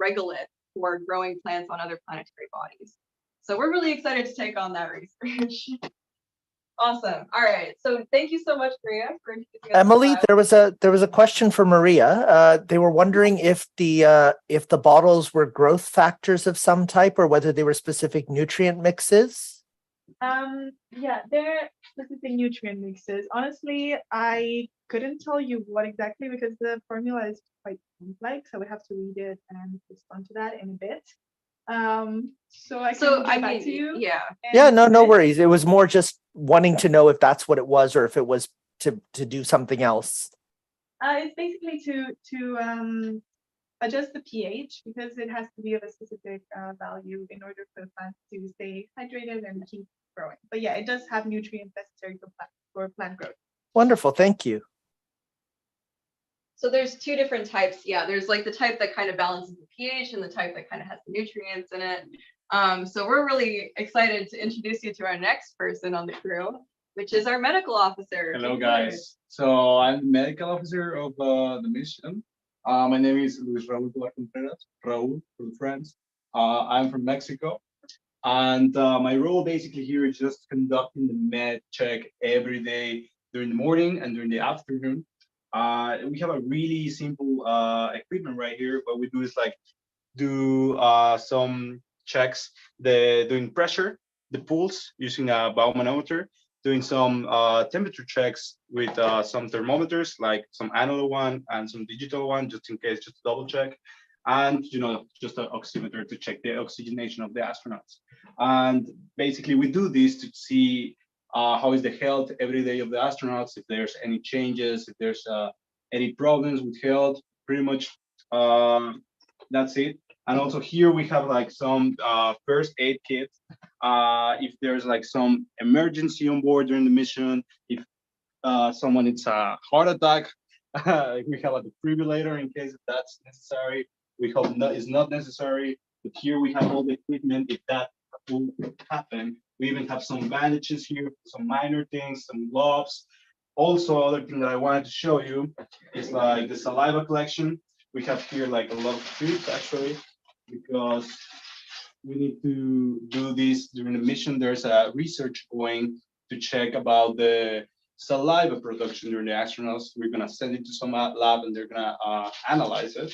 regolith for growing plants on other planetary bodies. So we're really excited to take on that research. Awesome. All right. So thank you so much, Maria, for introducing us. Emily, there was a question for Maria. They were wondering if the bottles were growth factors of some type, or whether they were specific nutrient mixes. Yeah, they're specific nutrient mixes. Honestly, I couldn't tell you what exactly because the formula is quite complex. I would have to read it and respond to that in a bit. So I can get back to you. Yeah. Yeah, no worries. It was more just wanting to know if that's what it was, or if it was to do something else. It's basically to adjust the pH, because it has to be of a specific value in order for the plant to stay hydrated and keep growing. But yeah, it does have nutrients necessary for plant growth. Wonderful, thank you. So there's two different types. Yeah, there's like the type that kind of balances the pH and the type that kind of has the nutrients in it. So we're really excited to introduce you to our next person on the crew, which is our medical officer. Hello, guys. So I'm the medical officer of the mission. My name is Luis Raúl Contreras, Raúl for the friends. I'm from Mexico. And my role basically here is just conducting the med check every day during the morning and during the afternoon. We have a really simple equipment right here. What we do is like do some checks, doing pressure, the pulse using a barometer, doing some temperature checks with some thermometers, like some analog one and some digital one, just in case, just to double check. And, you know, just an oximeter to check the oxygenation of the astronauts. And basically we do this to see how is the health every day of the astronauts, if there's any changes, if there's any problems with health, pretty much that's it. And also here we have like some first aid kits. If there's like some emergency on board during the mission, if someone needs a heart attack, we have a defibrillator in case that's necessary. We hope it's not necessary, but here we have all the equipment if that will happen. We even have some bandages here, some minor things, some gloves. Also, other thing that I wanted to show you is like the saliva collection. We have here like a lot of tubes actually, because we need to do this during the mission. There's a research going to check about the saliva production during the astronauts. We're gonna send it to some lab and they're gonna analyze it.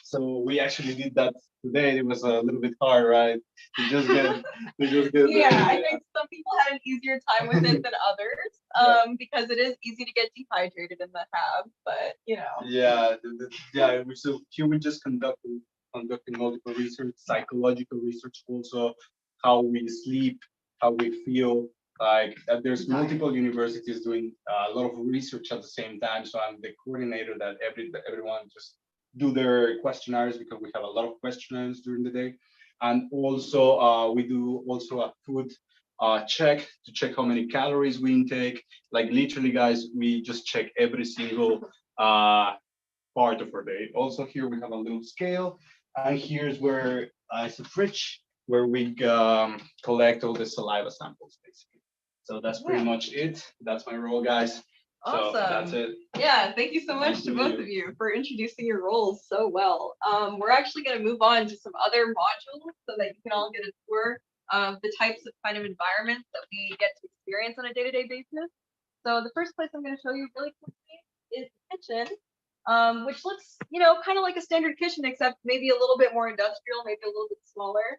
So we actually did that today. It was a little bit hard, right? To just get yeah, I think some people had an easier time with it than others, because it is easy to get dehydrated in the hab, but you know. Yeah, so here we just conducting multiple research, psychological research, also how we sleep, how we feel. Like there's multiple universities doing a lot of research at the same time. So I'm the coordinator that everyone just do their questionnaires, because we have a lot of questionnaires during the day. And also we do also a food check to check how many calories we intake. Like literally, guys, we just check every single part of our day. Also here we have a little scale, and here's where it's a fridge where we collect all the saliva samples basically. So that's pretty much it. That's my role, guys. Awesome. So that's it. Yeah, thank you so much to both of you for introducing your roles so well. We're actually going to move on to some other modules so that you can all get a tour of the types of kind of environments that we get to experience on a day-to-day basis. So the first place I'm going to show you really quickly is the kitchen, which looks, you know, kind of like a standard kitchen, except maybe a little bit more industrial, maybe a little bit smaller.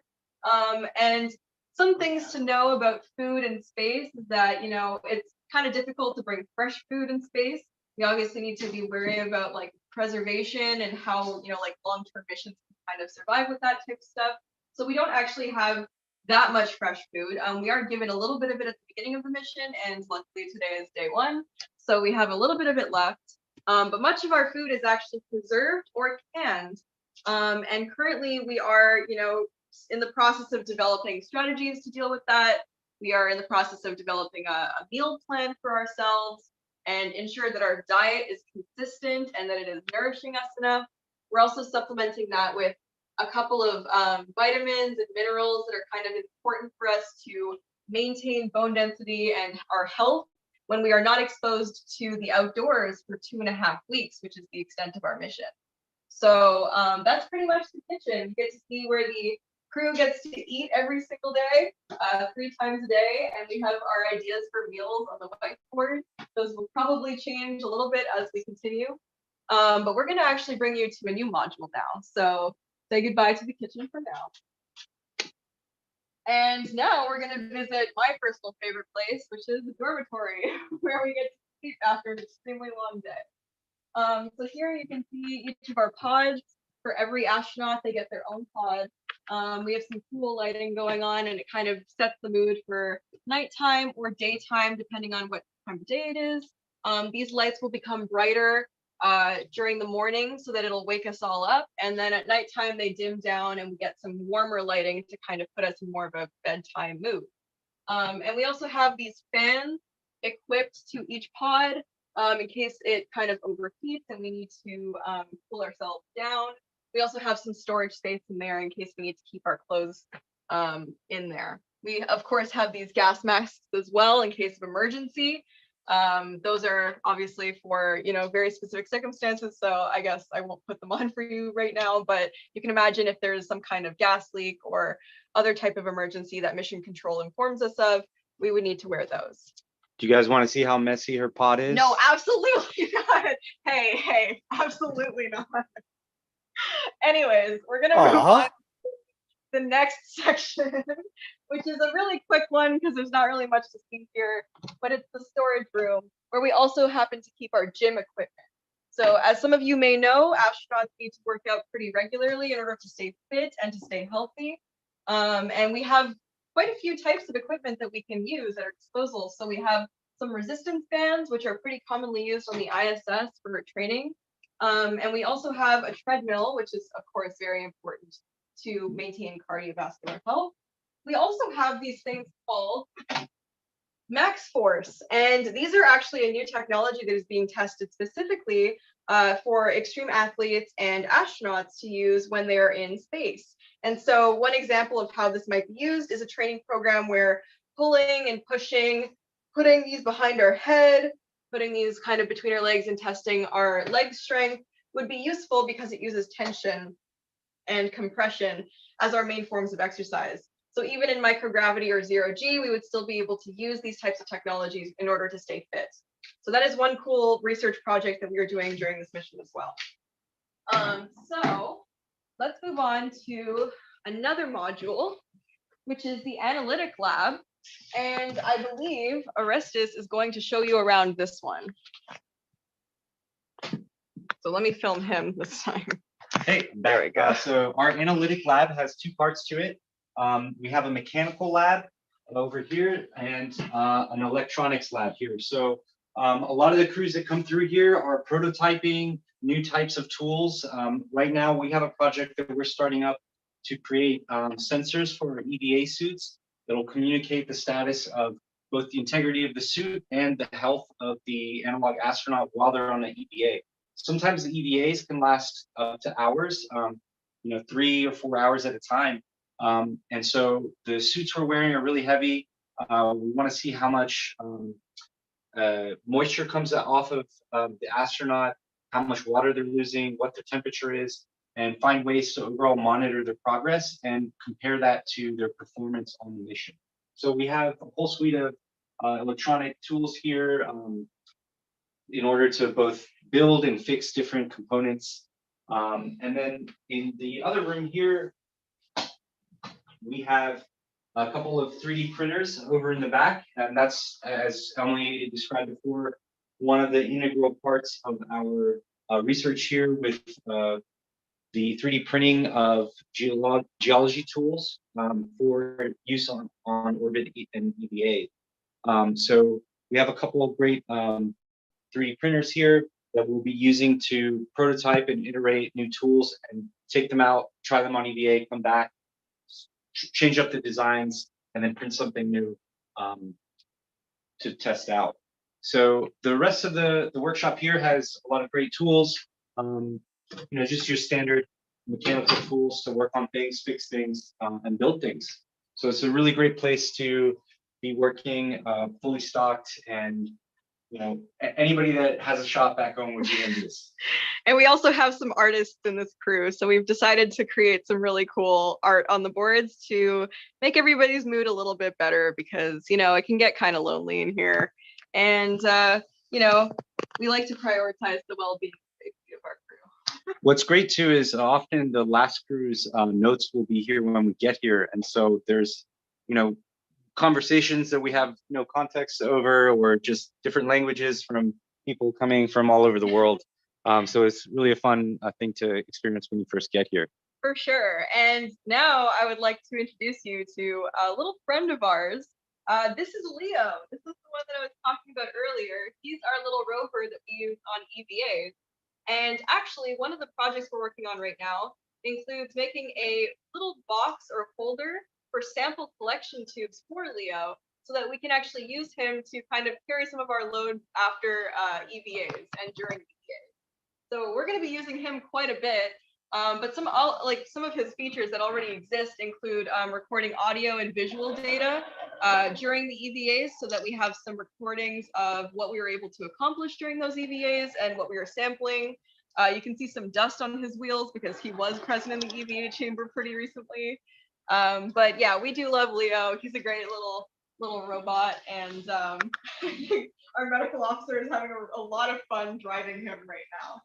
And some things to know about food and space is that, you know, it's kind of difficult to bring fresh food in space. We obviously need to be wary about like preservation and how, you know, like long-term missions can kind of survive with that type of stuff. So we don't actually have that much fresh food. We are given a little bit of it at the beginning of the mission, and luckily today is day one. So we have a little bit of it left. But much of our food is actually preserved or canned. And currently we are, you know, in the process of developing strategies to deal with that. We are in the process of developing a meal plan for ourselves and ensure that our diet is consistent and that it is nourishing us enough. We're also supplementing that with a couple of vitamins and minerals that are kind of important for us to maintain bone density and our health when we are not exposed to the outdoors for 2.5 weeks, which is the extent of our mission. So that's pretty much the kitchen. You get to see where the crew gets to eat every single day, 3 times a day, and we have our ideas for meals on the whiteboard. Those will probably change a little bit as we continue, but we're going to actually bring you to a new module now. So say goodbye to the kitchen for now. And now we're going to visit my personal favorite place, which is the dormitory, where we get to sleep after an extremely long day. So here you can see each of our pods. For every astronaut, they get their own pod. We have some cool lighting going on, and it kind of sets the mood for nighttime or daytime, depending on what time of day it is. These lights will become brighter during the morning so that it'll wake us all up. And then at nighttime, they dim down and we get some warmer lighting to kind of put us in more of a bedtime mood. And we also have these fans equipped to each pod in case it kind of overheats and we need to cool ourselves down. We also have some storage space in there in case we need to keep our clothes in there. We, of course, have these gas masks as well in case of emergency. Those are obviously for, you know, very specific circumstances. So I guess I won't put them on for you right now, but you can imagine if there's some kind of gas leak or other type of emergency that mission control informs us of, we would need to wear those. Do you guys want to see how messy her pod is? No, absolutely not. Hey, absolutely not. Anyways, we're gonna move on to the next section, which is a really quick one because there's not really much to see here, but it's the storage room where we also happen to keep our gym equipment. So as some of you may know, astronauts need to work out pretty regularly in order to stay fit and to stay healthy. And we have quite a few types of equipment that we can use at our disposal. So we have some resistance bands, which are pretty commonly used on the ISS for training. And we also have a treadmill, which is, of course, very important to maintain cardiovascular health. We also have these things called Max Force, and these are actually a new technology that is being tested specifically for extreme athletes and astronauts to use when they're in space. And so one example of how this might be used is a training program where pulling and pushing, putting these behind our head, putting these kind of between our legs and testing our leg strength would be useful because it uses tension and compression as our main forms of exercise. So even in microgravity or zero G, we would still be able to use these types of technologies in order to stay fit. So that is one cool research project that we are doing during this mission as well. So let's move on to another module, which is the analytic lab. And I believe Orestes is going to show you around this one. So let me film him this time. Hey, there we go. So our analytic lab has 2 parts to it. We have a mechanical lab over here and an electronics lab here. So a lot of the crews that come through here are prototyping new types of tools. Right now, we have a project that we're starting up to create sensors for EVA suits that will communicate the status of both the integrity of the suit and the health of the analog astronaut while they're on the EVA. Sometimes the EVAs can last up to hours, 3 or 4 hours at a time. And so the suits we're wearing are really heavy. We want to see how much moisture comes off of the astronaut, how much water they're losing, what their temperature is, and find ways to overall monitor their progress and compare that to their performance on the mission. So we have a whole suite of electronic tools here in order to both build and fix different components. And then in the other room here, we have a couple of 3D printers over in the back, and that's, as Emilie described before, one of the integral parts of our research here with the 3D printing of geology tools for use on orbit and EVA. So we have a couple of great 3D printers here that we'll be using to prototype and iterate new tools and take them out, try them on EVA, come back, change up the designs, and then print something new to test out. So the rest of the workshop here has a lot of great tools, just your standard mechanical tools to work on things, fix things, and build things. So it's a really great place to be working fully stocked, and anybody that has a shop back home would be envious. And we also have some artists in this crew, so we've decided to create some really cool art on the boards to make everybody's mood a little bit better, because it can get kind of lonely in here, and we like to prioritize the well-being and safety of our crew. What's great too is often the last crew's notes will be here when we get here, and so there's conversations that we have no context over, or just different languages from people coming from all over the world. So it's really a fun thing to experience when you first get here. For sure. And now I would like to introduce you to a little friend of ours. This is Leo. This is the one that I was talking about earlier. He's our little rover that we use on EVAs. And actually, one of the projects we're working on right now includes making a little box or holder for sample collection tubes for Leo, so that we can actually use him to kind of carry some of our loads after EVAs and during EVAs. So we're going to be using him quite a bit, but some of his features that already exist include recording audio and visual data during the EVAs, so that we have some recordings of what we were able to accomplish during those EVAs and what we were sampling. You can see some dust on his wheels because he was present in the EVA chamber pretty recently. But yeah, we do love Leo. He's a great little robot, and our medical officer is having a lot of fun driving him right now.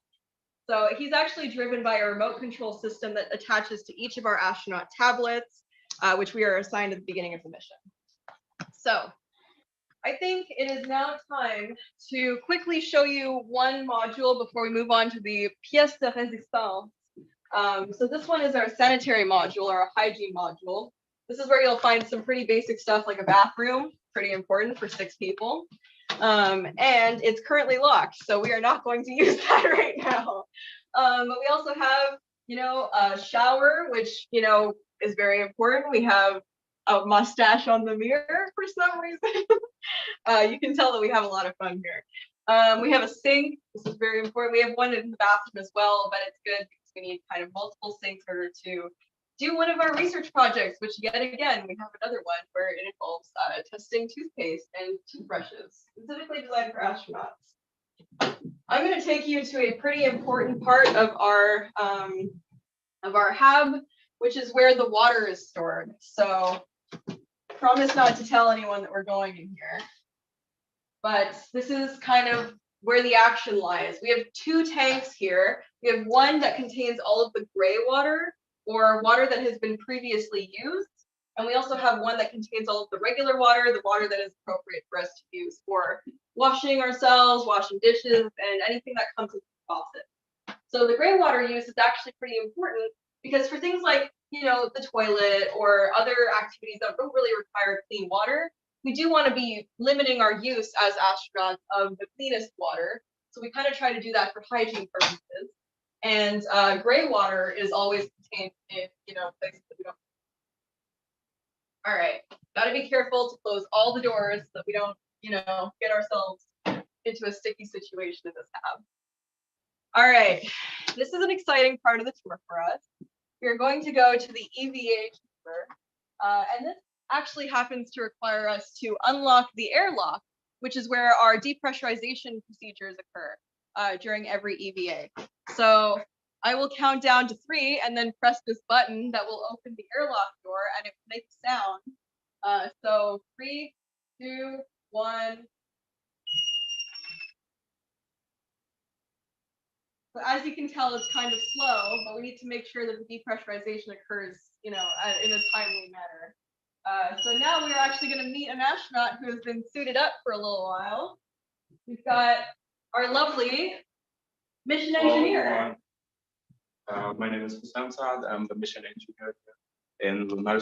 So he's actually driven by a remote control system that attaches to each of our astronaut tablets, which we are assigned at the beginning of the mission. So I think it is now time to quickly show you one module before we move on to the pièce de résistance. So this one is our sanitary module, or a hygiene module. This is where you'll find some pretty basic stuff like a bathroom, pretty important for 6 people. And it's currently locked, so we are not going to use that right now. But we also have, a shower, which, is very important. We have a mustache on the mirror for some reason. You can tell that we have a lot of fun here. We have a sink. This is very important. We have one in the bathroom as well, but it's good because we need kind of multiple sinks in order to do one of our research projects, which yet again, we have another one where it involves testing toothpaste and toothbrushes, specifically designed for astronauts. I'm going to take you to a pretty important part of our hab, which is where the water is stored. So promise not to tell anyone that we're going in here. But this is kind of where the action lies. We have 2 tanks here. We have one that contains all of the gray water, or water that has been previously used. And we also have one that contains all of the regular water, the water that is appropriate for us to use for washing ourselves, washing dishes, and anything that comes with the faucet. So the gray water use is actually pretty important, because for things like, the toilet or other activities that don't really require clean water, we do want to be limiting our use as astronauts of the cleanest water. So we kind of try to do that for hygiene purposes. And gray water is always contained in, places that we don't. All right, got to be careful to close all the doors so that we don't, get ourselves into a sticky situation in this hab. All right, this is an exciting part of the tour for us. We are going to go to the EVA chamber, and this actually happens to require us to unlock the airlock, which is where our depressurization procedures occur during every EVA. So I will count down to 3 and then press this button that will open the airlock door, and it will make a sound. So 3, 2, 1. So as you can tell, it's kind of slow, but we need to make sure that the depressurization occurs, in a timely manner. So now we are actually going to meet an astronaut who has been suited up for a little while. We've got our lovely mission engineer. My name is Townsend. I'm the mission engineer in Lunar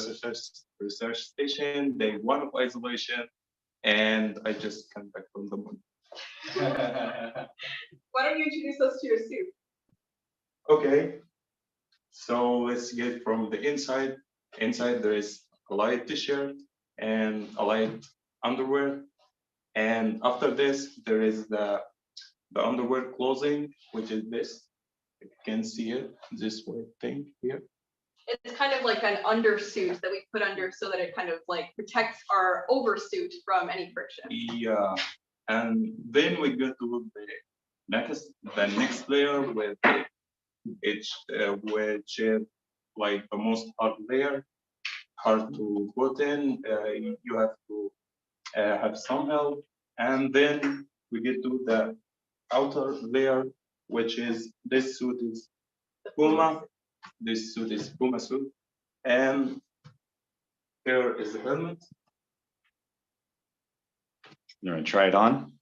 Research Station, day 1 of isolation, and I just came back from the moon. Why don't you introduce us to your suit? Okay, so let's get from the inside. Inside there is a light t-shirt and a light underwear, and after this there is the underwear clothing, which is this. You can see it, this white thing here. It's kind of like an undersuit that we put under so that it kind of like protects our oversuit from any friction. Yeah, and then we go to the next layer with which is like the most hard layer, hard to put in. You have to have some help, and then we get to the outer layer, which is this suit is Puma. This suit is Puma suit, and here is the helmet. You want to try it on?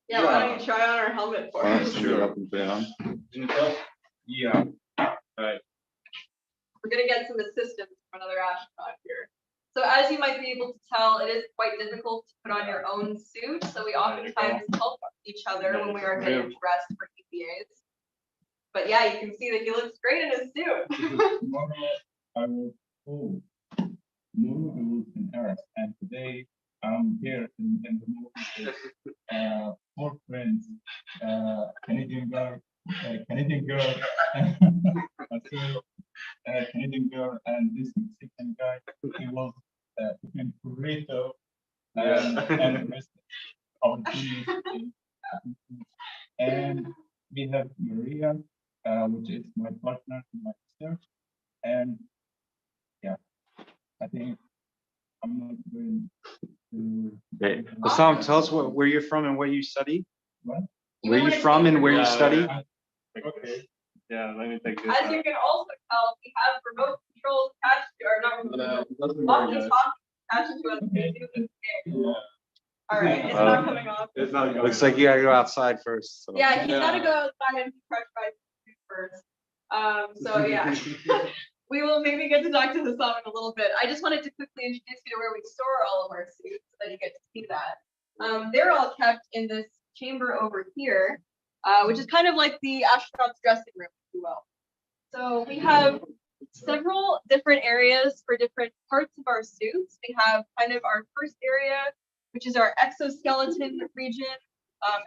Yeah, why don't you try on our helmet for us? Sure. Up and put it on. Yeah, right. We're gonna get some assistance from another astronaut here. So as you might be able to tell, it is quite difficult to put on your own suit. So we oftentimes help each other when we are getting dressed for EVAs. But yeah, you can see that he looks great in his suit. Tomorrow I will in Earth, and today I'm here in the movie with 4 friends, Canadian girl, Canadian girl, Canadian girl, and this Mexican guy. He was in Puerto and the rest of our team. And we have Maria, which is my partner in my research, and yeah, I think I'm not going to. Okay. Bassam, tell us where you're from and what you study. What? Where you from and where you study? Okay. Yeah, let me take this. As you can also tell, we have remote controls attached to our walkie-talkie attached to us. Yeah. All right, it's not coming off. It's not going. Looks like you gotta go outside first. So. Yeah, he's gotta go outside and be pressurized first. So yeah, we will maybe get to talk to the song in a little bit. I just wanted to quickly introduce you to where we store all of our suits so that you get to see that. They're all kept in this chamber over here, which is kind of like the astronaut's dressing room, if you will. So we have several different areas for different parts of our suits. We have kind of our first area, which is our exoskeleton region.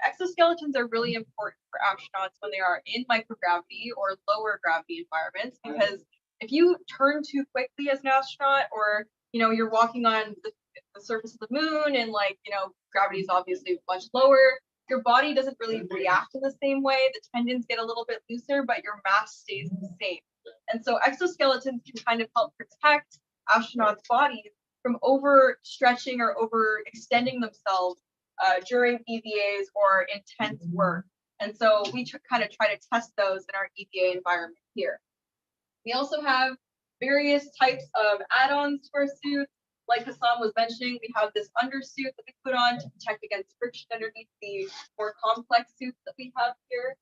Exoskeletons are really important for astronauts when they are in microgravity or lower gravity environments, because if you turn too quickly as an astronaut, or you're walking on the surface of the moon and gravity is obviously much lower, your body doesn't really react in the same way. The tendons get a little bit looser, but your mass stays the same. And so exoskeletons can kind of help protect astronauts' bodies from overstretching or overextending themselves during EVAs or intense work. And so we kind of try to test those in our EVA environment here. We also have various types of add-ons to our suits. Like Hassan was mentioning, we have this undersuit that we put on to protect against friction underneath the more complex suits that we have here.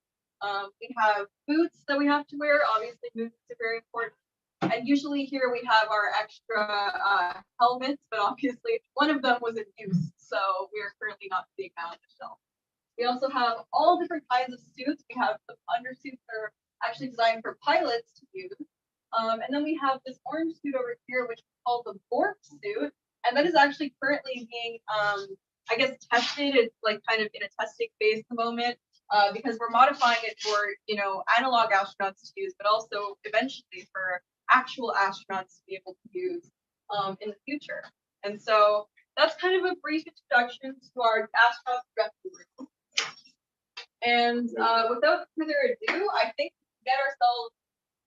We have boots that we have to wear. Obviously, boots are very important. And usually here we have our extra helmets, but obviously one of them was in use, so we are currently not seeing that on the shelf. We also have all different kinds of suits. We have some undersuits that are actually designed for pilots to use. And then we have this orange suit over here, which is called the Bork suit. And that is actually currently being, I guess, tested. It's like kind of in a testing phase at the moment, because we're modifying it for, analog astronauts to use, but also eventually for actual astronauts to be able to use in the future. And so that's kind of a brief introduction to our astronaut dressing room. And without further ado, I think we can get ourselves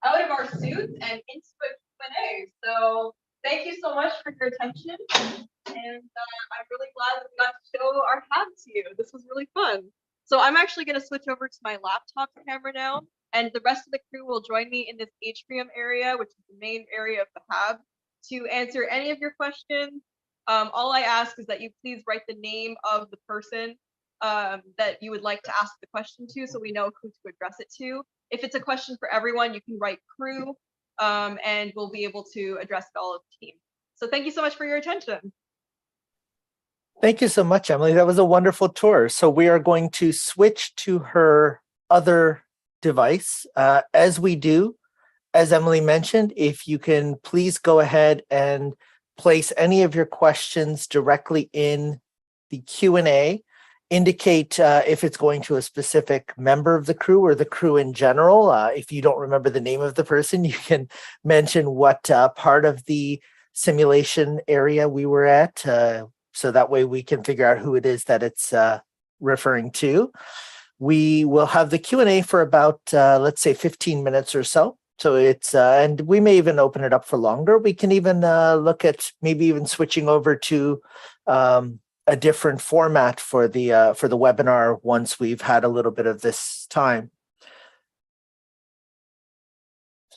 out of our suits and into a Q&A. So thank you so much for your attention. And I'm really glad that we got to show our hab to you. This was really fun. So I'm actually going to switch over to my laptop camera now, and the rest of the crew will join me in this atrium area, which is the main area of the hab, to answer any of your questions. All I ask is that you please write the name of the person that you would like to ask the question to, so we know who to address it to. If it's a question for everyone, you can write crew, and we'll be able to address it all of the team. So thank you so much for your attention. Thank you so much, Emilie. That was a wonderful tour. So we are going to switch to her other device. As we do, as Emilie mentioned, if you can please go ahead and place any of your questions directly in the Q&A. indicate if it's going to a specific member of the crew or the crew in general. If you don't remember the name of the person, you can mention what part of the simulation area we were at, so that way we can figure out who it is that it's referring to. We will have the Q&A for about, let's say 15 minutes or so. So it's, and we may even open it up for longer. We can even look at maybe even switching over to a different format for the webinar once we've had a little bit of this time.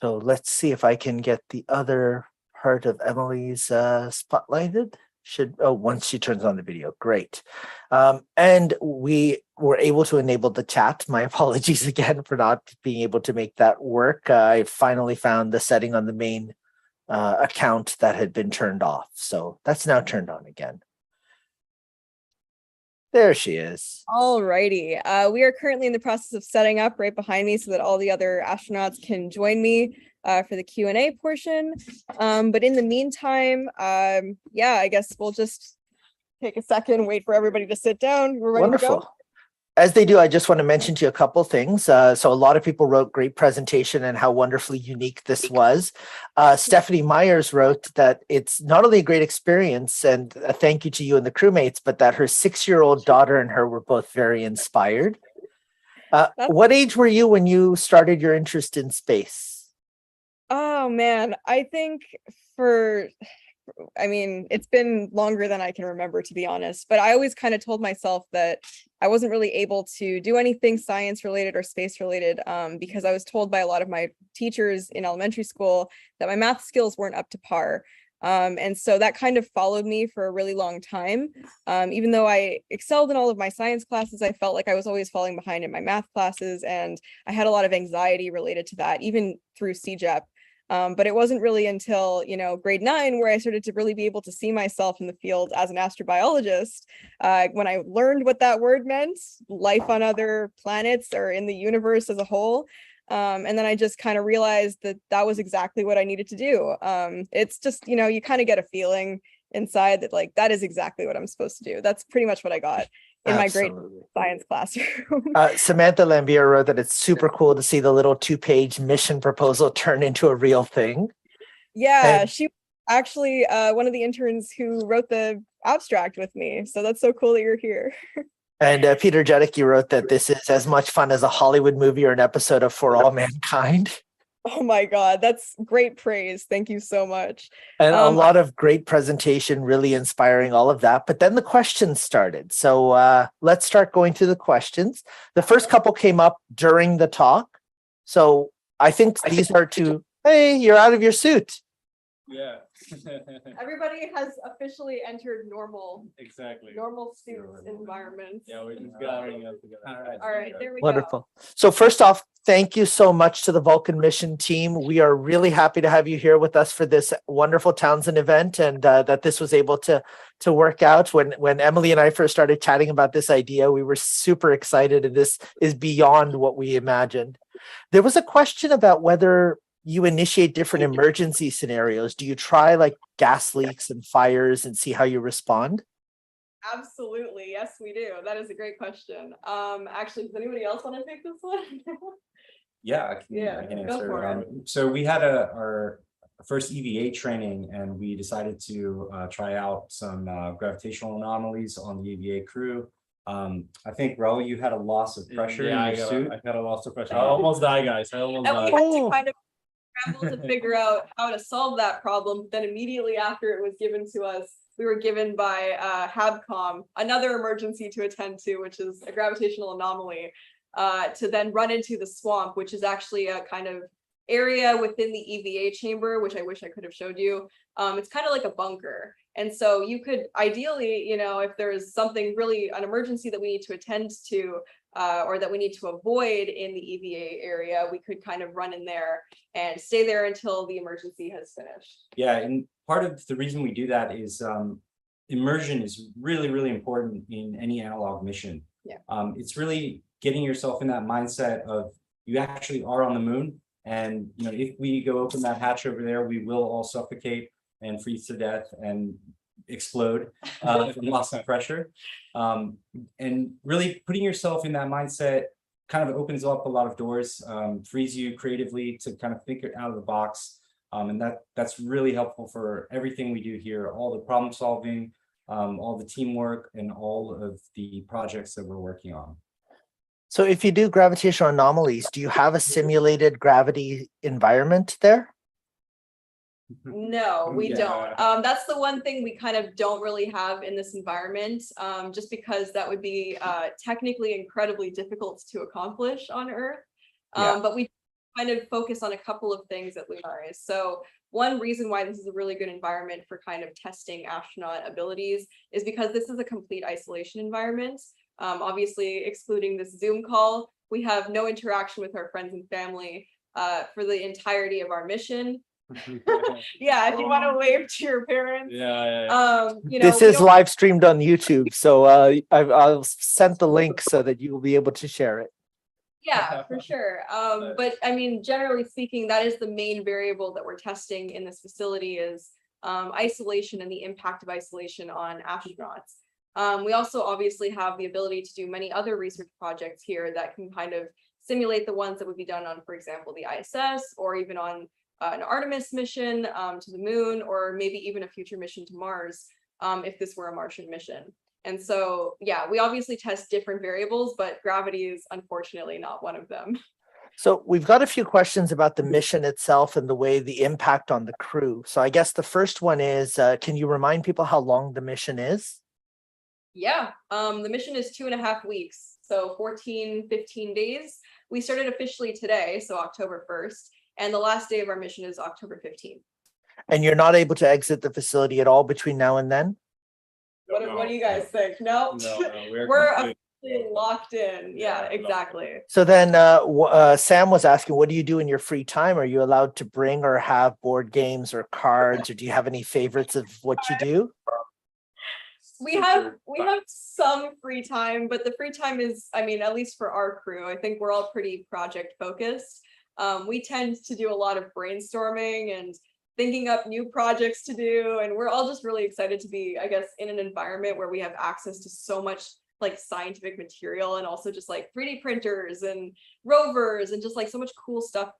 So let's see if I can get the other part of Emilie's spotlighted. Once she turns on the video, great. And we were able to enable the chat. My apologies again for not being able to make that work. I finally found the setting on the main account that had been turned off. So that's now turned on again. There she is. All righty. We are currently in the process of setting up right behind me so that all the other astronauts can join me for the Q&A portion. But in the meantime, yeah, I guess we'll just take a second, wait for everybody to sit down. We're ready Wonderful. to go. As they do, I just want to mention to you a couple things. So a lot of people wrote great presentation and how wonderfully unique this was. Stephanie Myers wrote that it's not only a great experience and a thank you to you and the crewmates, but that her 6-year-old daughter and her were both very inspired. What age were you when you started your interest in space? Oh man, I think it's been longer than I can remember, to be honest, but I always kind of told myself that I wasn't really able to do anything science related or space related because I was told by a lot of my teachers in elementary school that my math skills weren't up to par. And so that kind of followed me for a really long time. Even though I excelled in all of my science classes, I felt like I was always falling behind in my math classes, and I had a lot of anxiety related to that, even through CJEP. But it wasn't really until, grade 9 where I started to really be able to see myself in the field as an astrobiologist. When I learned what that word meant, life on other planets or in the universe as a whole. And then I just kind of realized that that was exactly what I needed to do. It's just, you kind of get a feeling inside that like, that is exactly what I'm supposed to do. That's pretty much what I got in my great science classroom. Samantha Lambier wrote that it's super cool to see the little 2-page mission proposal turn into a real thing. Yeah, she was actually one of the interns who wrote the abstract with me. So that's so cool that you're here. And Peter Jedicke wrote that this is as much fun as a Hollywood movie or an episode of For All Mankind. Oh my God, that's great praise. Thank you so much. And a lot of great presentation, really inspiring, all of that. But then the questions started. So let's start going through the questions. The first couple came up during the talk. So I think these are to, hey, you're out of your suit. Yeah. Everybody has officially entered normal suit environments. Yeah, we're just gathering up together. All right, there we Wonderful. go. So first off, thank you so much to the Vulcan mission team. We are really happy to have you here with us for this wonderful Townsend event, and that this was able to work out. When Emilie and I first started chatting about this idea, we were super excited, and this is beyond what we imagined. There was a question about whether you initiate different emergency scenarios. Do you try like gas leaks and fires and see how you respond? Absolutely. Yes, we do. That is a great question. Actually, does anybody else want to take this one? Yeah, I can answer. So we had our first EVA training, and we decided to try out some gravitational anomalies on the EVA crew. I think, Raul, you had a loss of pressure in your suit. I got a loss of pressure. I almost died, guys. I almost died. We had to kind of scramble to figure out how to solve that problem. Then immediately after it was given to us, we were given by HABCOM another emergency to attend to, which is a gravitational anomaly, to then run into the swamp, which is actually a kind of area within the EVA chamber, which I wish I could have showed you. It's kind of like a bunker. And so you could ideally, if there's something really, an emergency that we need to attend to, or that we need to avoid in the EVA area, we could kind of run in there and stay there until the emergency has finished. Yeah, and part of the reason we do that is immersion is really, really important in any analog mission. Yeah. It's really getting yourself in that mindset of you actually are on the moon, and if we go open that hatch over there, we will all suffocate and freeze to death. And explode from loss of pressure. And really putting yourself in that mindset kind of opens up a lot of doors, frees you creatively to kind of think out of the box. And that's really helpful for everything we do here, all the problem solving, all the teamwork, and all of the projects that we're working on. So if you do gravitational anomalies, do you have a simulated gravity environment there? No, we Yeah. don't. That's the one thing we kind of don't really have in this environment, just because that would be technically incredibly difficult to accomplish on Earth. Yeah. But we kind of focus on a couple of things at Lunaris. So one reason why this is a really good environment for kind of testing astronaut abilities is because this is a complete isolation environment. Obviously, excluding this Zoom call, we have no interaction with our friends and family for the entirety of our mission. Yeah, if you want to wave to your parents. You know, This we is don't- live streamed on YouTube, so I'll send the link so that you will be able to share it. Yeah, for sure. But I mean, generally speaking, that is the main variable that we're testing in this facility is isolation and the impact of isolation on astronauts. We also obviously have the ability to do many other research projects here that can kind of simulate the ones that would be done on, for example, the ISS, or even on an Artemis mission to the moon, or maybe even a future mission to Mars, if this were a Martian mission. And so, yeah, we obviously test different variables, but gravity is unfortunately not one of them. So we've got a few questions about the mission itself and the way the impact on the crew. So I guess the first one is, can you remind people how long the mission is? Yeah, the mission is 2.5 weeks, so 14, 15 days. We started officially today, so October 1st, and the last day of our mission is October 15th. And you're not able to exit the facility at all between now and then? What do you guys think? No, we're officially locked in. Yeah, exactly. So then Sam was asking, what do you do in your free time? Are you allowed to bring or have board games or cards, or do you have any favorites of what you do? We have some free time, but the free time is, I mean, at least for our crew, I think we're all pretty project focused. We tend to do a lot of brainstorming and thinking up new projects to do, and we're all just really excited to be, I guess, in an environment where we have access to so much like scientific material, and also just like 3D printers and rovers and just like so much cool stuff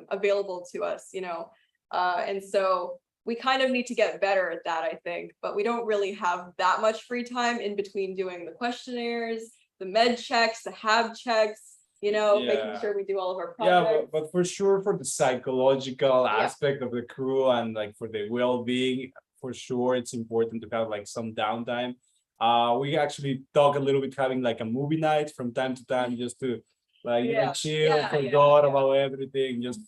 available to us, you know. And so we kind of need to get better at that, I think, but we don't really have that much free time in between doing the questionnaires, the med checks, the HAB checks, you know, making sure we do all of our projects. Yeah, but for sure, for the psychological aspect of the crew and like for the well-being, for sure, it's important to have like some downtime. We actually talk a little bit having like a movie night from time to time, just to like you know, chill, forgot about everything, just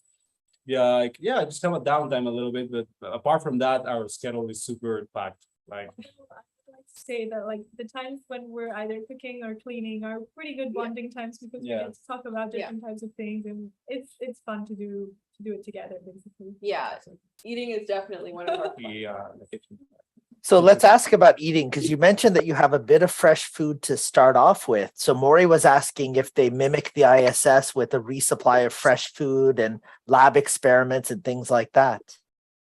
just have a downtime a little bit. But apart from that, our schedule is super packed. Like say that like the times when we're either cooking or cleaning are pretty good bonding times because we get to talk about different types of things, and it's fun to do it together basically. Yeah, eating is definitely one of our So let's ask about eating, because you mentioned that you have a bit of fresh food to start off with. So Maury was asking if they mimic the ISS with a resupply of fresh food and lab experiments and things like that.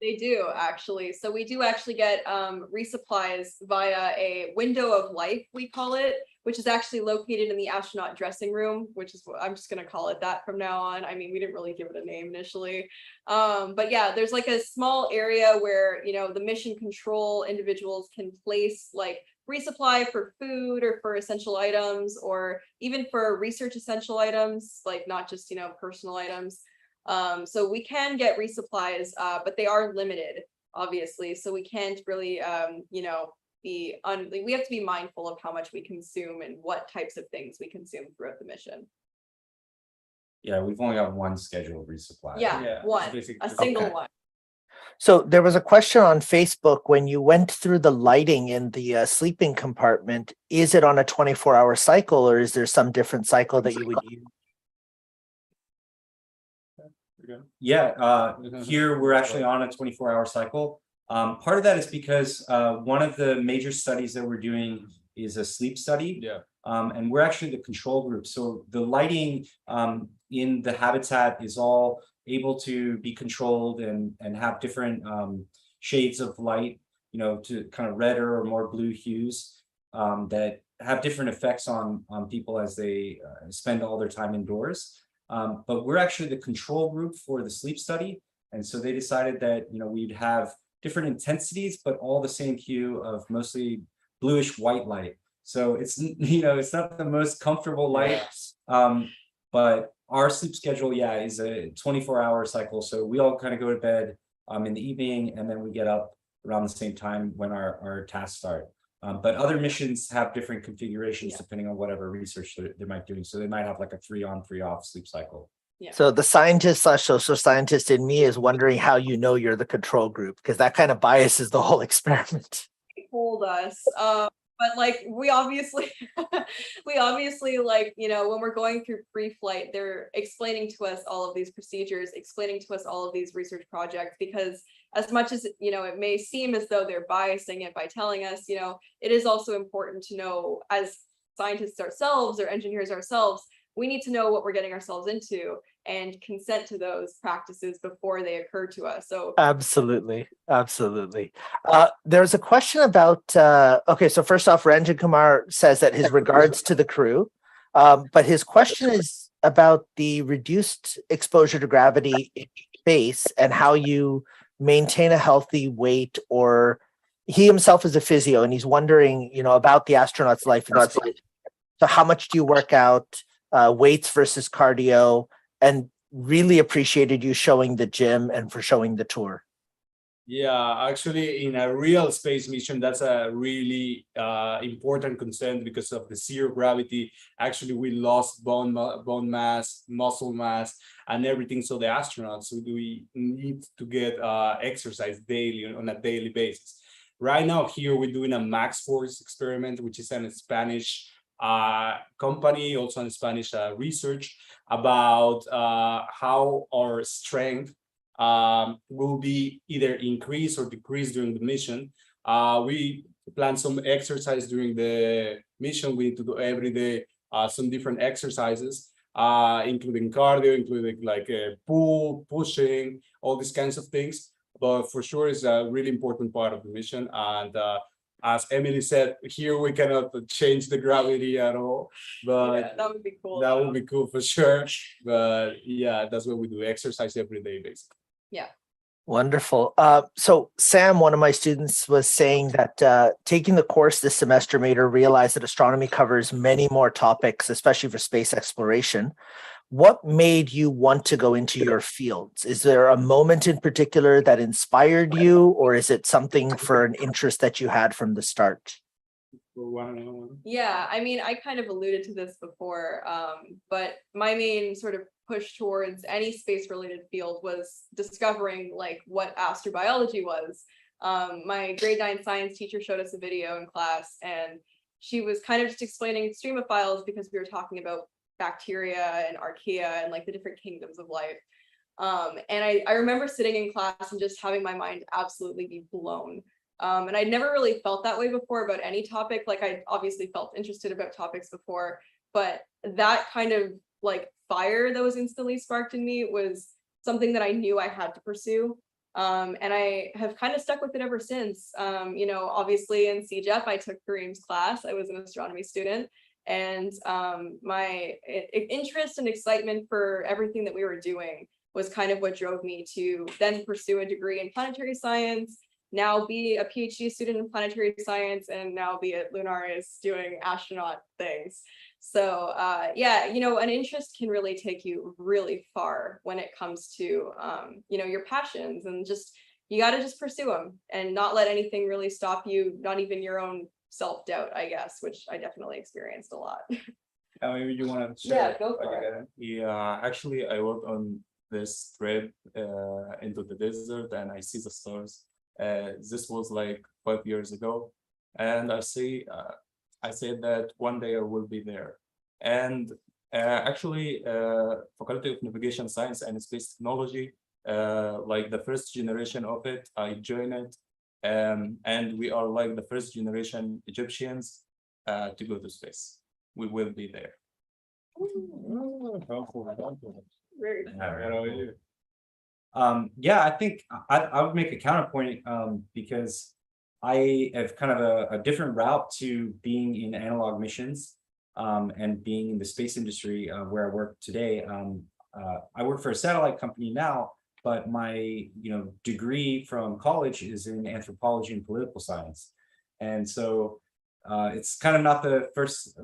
They do actually. So we do actually get resupplies via a window of life, we call it, which is actually located in the astronaut dressing room, which is what I'm just going to call it that from now on. I mean, we didn't really give it a name initially. But yeah, there's like a small area where, you know, the mission control individuals can place like resupply for food or for essential items, or even for research essential items, like not just, you know, personal items. So we can get resupplies, but they are limited, obviously. So we can't really, you know, we have to be mindful of how much we consume and what types of things we consume throughout the mission. Yeah, we've only got one scheduled resupply. Yeah, one, a single one. So there was a question on Facebook when you went through the lighting in the sleeping compartment. Is it on a 24-hour cycle, or is there some different cycle that you would use? Yeah, here we're actually on a 24-hour cycle. Part of that is because one of the major studies that we're doing is a sleep study. And we're actually the control group. So the lighting in the habitat is all able to be controlled and have different shades of light. to kind of redder or more blue hues that have different effects on people as they spend all their time indoors. But we're actually the control group for the sleep study. And so they decided that, we'd have different intensities, but all the same hue of mostly bluish white light. So it's, it's not the most comfortable light, but our sleep schedule, is a 24-hour cycle. So we all kind of go to bed in the evening, and then we get up around the same time when our tasks start. But other missions have different configurations depending on whatever research they might be doing. So they might have like a 3-on, 3-off sleep cycle. Yeah. So the scientist / social scientist in me is wondering how you're the control group, because that kind of biases the whole experiment. They told us, but like we obviously like, when we're going through pre-flight, they're explaining to us all of these procedures, explaining to us all of these research projects, because as much as it may seem as though they're biasing it by telling us, it is also important to know, as scientists ourselves or engineers ourselves, we need to know what we're getting ourselves into and consent to those practices before they occur to us. So absolutely. There's a question about okay, so first off, Ranjan Kumar says that his regards to the crew, but his question is about the reduced exposure to gravity in space and how you maintain a healthy weight. Or he himself is a physio, and he's wondering, about the astronaut's life in space. So how much do you work out, weights versus cardio, and really appreciated you showing the gym and for showing the tour. Yeah, actually, in a real space mission, that's a really important concern because of the zero gravity. Actually, we lost bone mass, muscle mass, and everything. So the astronauts, we need to get exercise daily on a daily basis. Right now, here we're doing a Max Force experiment, which is a Spanish company, also in Spanish research about how our strength will be either increased or decreased during the mission. We plan some exercise during the mission. We need to do every day some different exercises, including cardio, including like pull, pushing, all these kinds of things. But for sure, it's a really important part of the mission. And as Emilie said, here we cannot change the gravity at all, but yeah, that would be cool. That would be cool for sure. But yeah, that's what we do, exercise every day, basically. Yeah. Wonderful. So Sam, one of my students, was saying that taking the course this semester made her realize that astronomy covers many more topics, especially for space exploration. What made you want to go into your fields? Is there a moment in particular that inspired you, or is it something for an interest that you had from the start? Yeah, I mean, I kind of alluded to this before, but my main sort of push towards any space-related field was discovering like what astrobiology was. My grade 9 science teacher showed us a video in class, and she was kind of just explaining extremophiles because we were talking about bacteria and archaea and like the different kingdoms of life. And I remember sitting in class and just having my mind absolutely be blown. And I'd never really felt that way before about any topic. Like I obviously felt interested about topics before, but that kind of like fire that was instantly sparked in me was something that I knew I had to pursue. And I have kind of stuck with it ever since. Obviously in CJEP, I took Kareem's class. I was an astronomy student. And my interest and excitement for everything that we were doing was kind of what drove me to then pursue a degree in planetary science, now be a PhD student in planetary science, and now be at Lunaris doing astronaut things. So yeah, an interest can really take you really far when it comes to, your passions, and you got to just pursue them and not let anything really stop you, not even your own self-doubt, I guess, which I definitely experienced a lot. Maybe you want to share? Yeah, go for it. Yeah, actually, I worked on this trip into the desert, and I see the stars. This was like 5 years ago, and I said that one day I will be there. And actually, Faculty of Navigation Science and Space Technology, like the first generation of it, I joined it. And we are like the first generation Egyptians to go to space. We will be there. Yeah, I think I would make a counterpoint because I have kind of a different route to being in analog missions and being in the space industry where I work today. I work for a satellite company now, but my degree from college is in anthropology and political science. And so it's kind of not the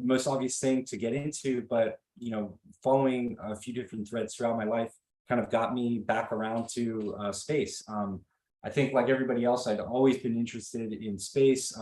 most obvious thing to get into, but following a few different threads throughout my life kind of got me back around to space. I think like everybody else, I'd always been interested in space,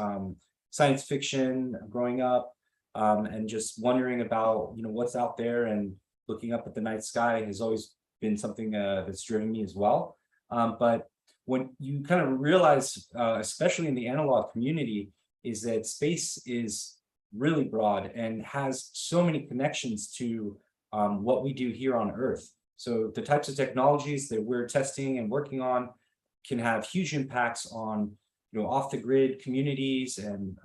science fiction growing up, and just wondering about what's out there, and looking up at the night sky has always been something that's driven me as well. But when you kind of realize, especially in the analog community, is that space is really broad and has so many connections to what we do here on Earth. So the types of technologies that we're testing and working on can have huge impacts on off the grid communities and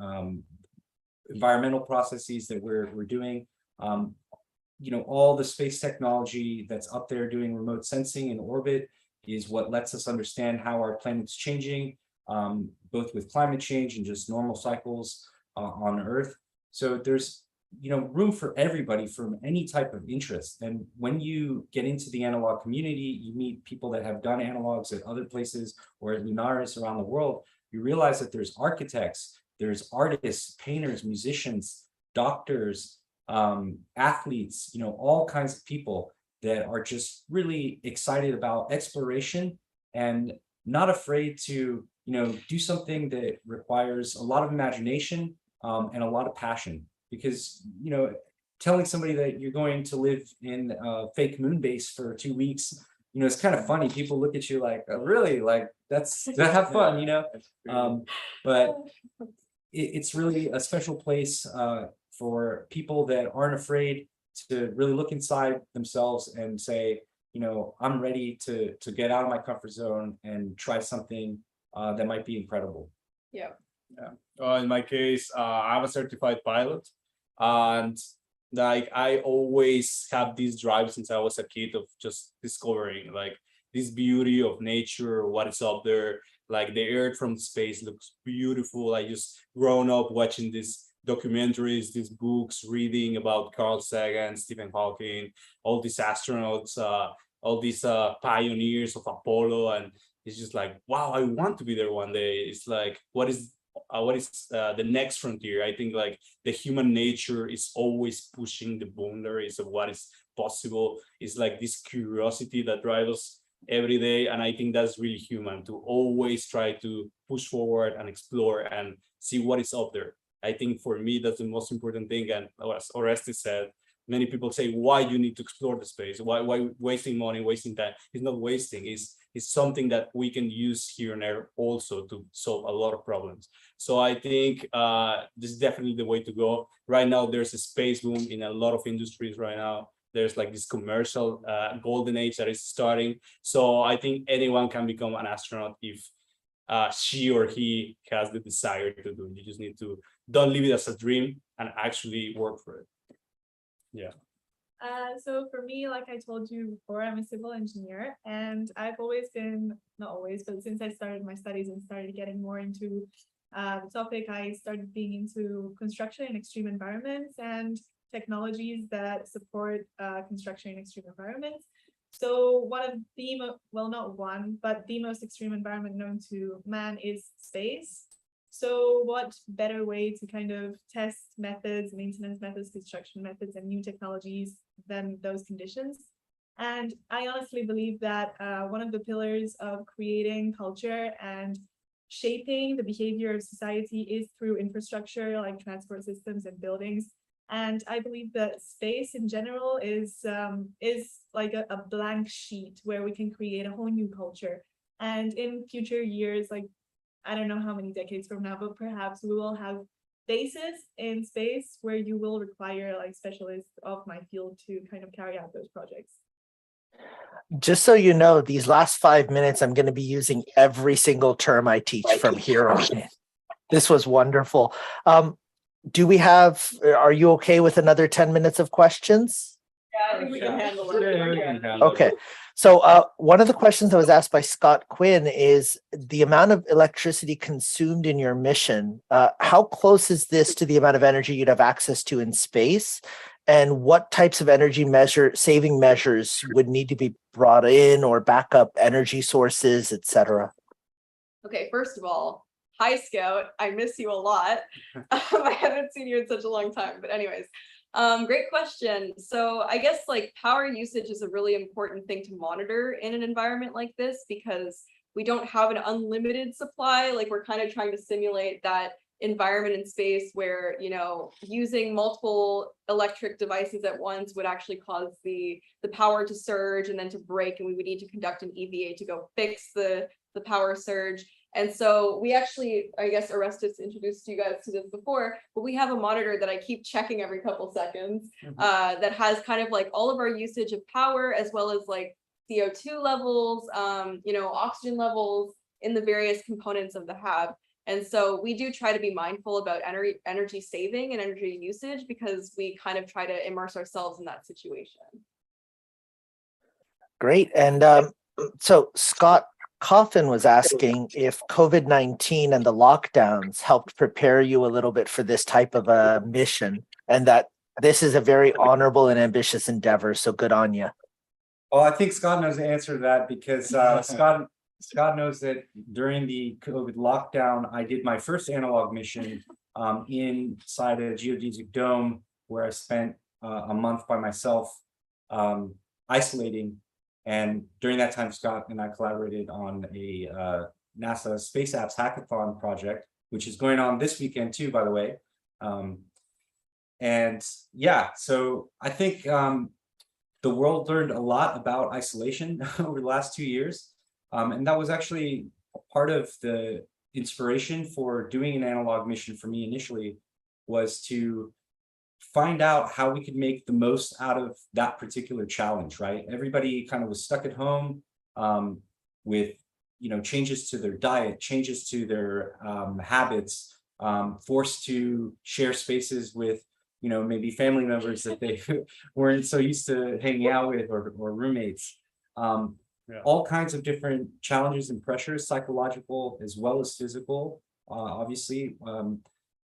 environmental processes that we're doing. All the space technology that's up there doing remote sensing in orbit is what lets us understand how our planet's changing, both with climate change and just normal cycles on Earth. So there's room for everybody from any type of interest. And when you get into the analog community, you meet people that have done analogs at other places or at Lunaris around the world. You realize that there's architects, there's artists, painters, musicians, doctors, athletes, all kinds of people that are just really excited about exploration and not afraid to do something that requires a lot of imagination and a lot of passion. Because telling somebody that you're going to live in a fake moon base for 2 weeks, it's kind of funny. People look at you like, oh, really, like that's have fun, but it's really a special place for people that aren't afraid to really look inside themselves and say, I'm ready to get out of my comfort zone and try something that might be incredible. Yeah. In my case, I'm a certified pilot, and like I always have this drive since I was a kid of just discovering like this beauty of nature, what is up there. Like the Earth from space looks beautiful. I just grown up watching these documentaries, these books, reading about Carl Sagan, Stephen Hawking, all these astronauts, all these pioneers of Apollo, and it's just like, wow, I want to be there one day. It's like, what is the next frontier? I think like the human nature is always pushing the boundaries of what is possible. It's like this curiosity that drives us every day, and I think that's really human, to always try to push forward and explore and see what is up there. I think for me that's the most important thing. And as Orestes said, many people say, why you need to explore the space? Why wasting money, wasting time? It's not wasting. It's something that we can use here and there also to solve a lot of problems. So I think this is definitely the way to go. Right now, there's a space boom in a lot of industries right now. There's like this commercial golden age that is starting. So I think anyone can become an astronaut if she or he has the desire to do it. You just need to don't leave it as a dream and actually work for it. Yeah. So for me, like I told you before, I'm a civil engineer, and I've always been, not always, but since I started my studies and started getting more into the topic, I started being into construction in extreme environments and technologies that support construction in extreme environments. So one of the, well, not one, but the most extreme environment known to man is space. So what better way to kind of test methods, maintenance methods, construction methods, and new technologies than those conditions? And I honestly believe that one of the pillars of creating culture and shaping the behavior of society is through infrastructure like transport systems and buildings. And I believe that space in general is like a blank sheet where we can create a whole new culture. And in future years, like I don't know how many decades from now, but perhaps we will have bases in space where you will require like specialists of my field to kind of carry out those projects. Just so you know, these last 5 minutes, I'm going to be using every single term I teach from here on in. This was wonderful. Are you okay with another 10 minutes of questions? Yeah, I think we can handle it. Okay, So one of the questions that was asked by Scott Quinn is the amount of electricity consumed in your mission. How close is this to the amount of energy you'd have access to in space? And what types of energy saving measures would need to be brought in, or backup energy sources, et cetera? Okay, first of all, hi Scout, I miss you a lot. I haven't seen you in such a long time, but anyways, great question. So I guess like power usage is a really important thing to monitor in an environment like this, because we don't have an unlimited supply. Like we're kind of trying to simulate that environment in space where, you know, using multiple electric devices at once would actually cause the power to surge and then to break, and we would need to conduct an EVA to go fix the power surge. And so we actually, I guess Orestes introduced you guys to this before, but we have a monitor that I keep checking every couple seconds that has kind of like all of our usage of power, as well as like CO2 levels, you know, oxygen levels in the various components of the hab. And so we do try to be mindful about energy saving and energy usage, because we kind of try to immerse ourselves in that situation. Great. And so Scott Coffin was asking if COVID-19 and the lockdowns helped prepare you a little bit for this type of a mission, and that this is a very honorable and ambitious endeavor. So good on you. Well, I think Scott knows the answer to that, because Scott knows that during the COVID lockdown, I did my first analog mission inside a geodesic dome, where I spent a month by myself isolating. And during that time, Scott and I collaborated on a NASA Space Apps Hackathon project, which is going on this weekend too, by the way. And yeah, so I think the world learned a lot about isolation over the last 2 years. And that was actually part of the inspiration for doing an analog mission for me initially, was to find out how we could make the most out of that particular challenge, right? Everybody kind of was stuck at home with, you know, changes to their diet, changes to their habits, forced to share spaces with, you know, maybe family members that they weren't so used to hanging out with, or roommates. All kinds of different challenges and pressures, psychological as well as physical, obviously.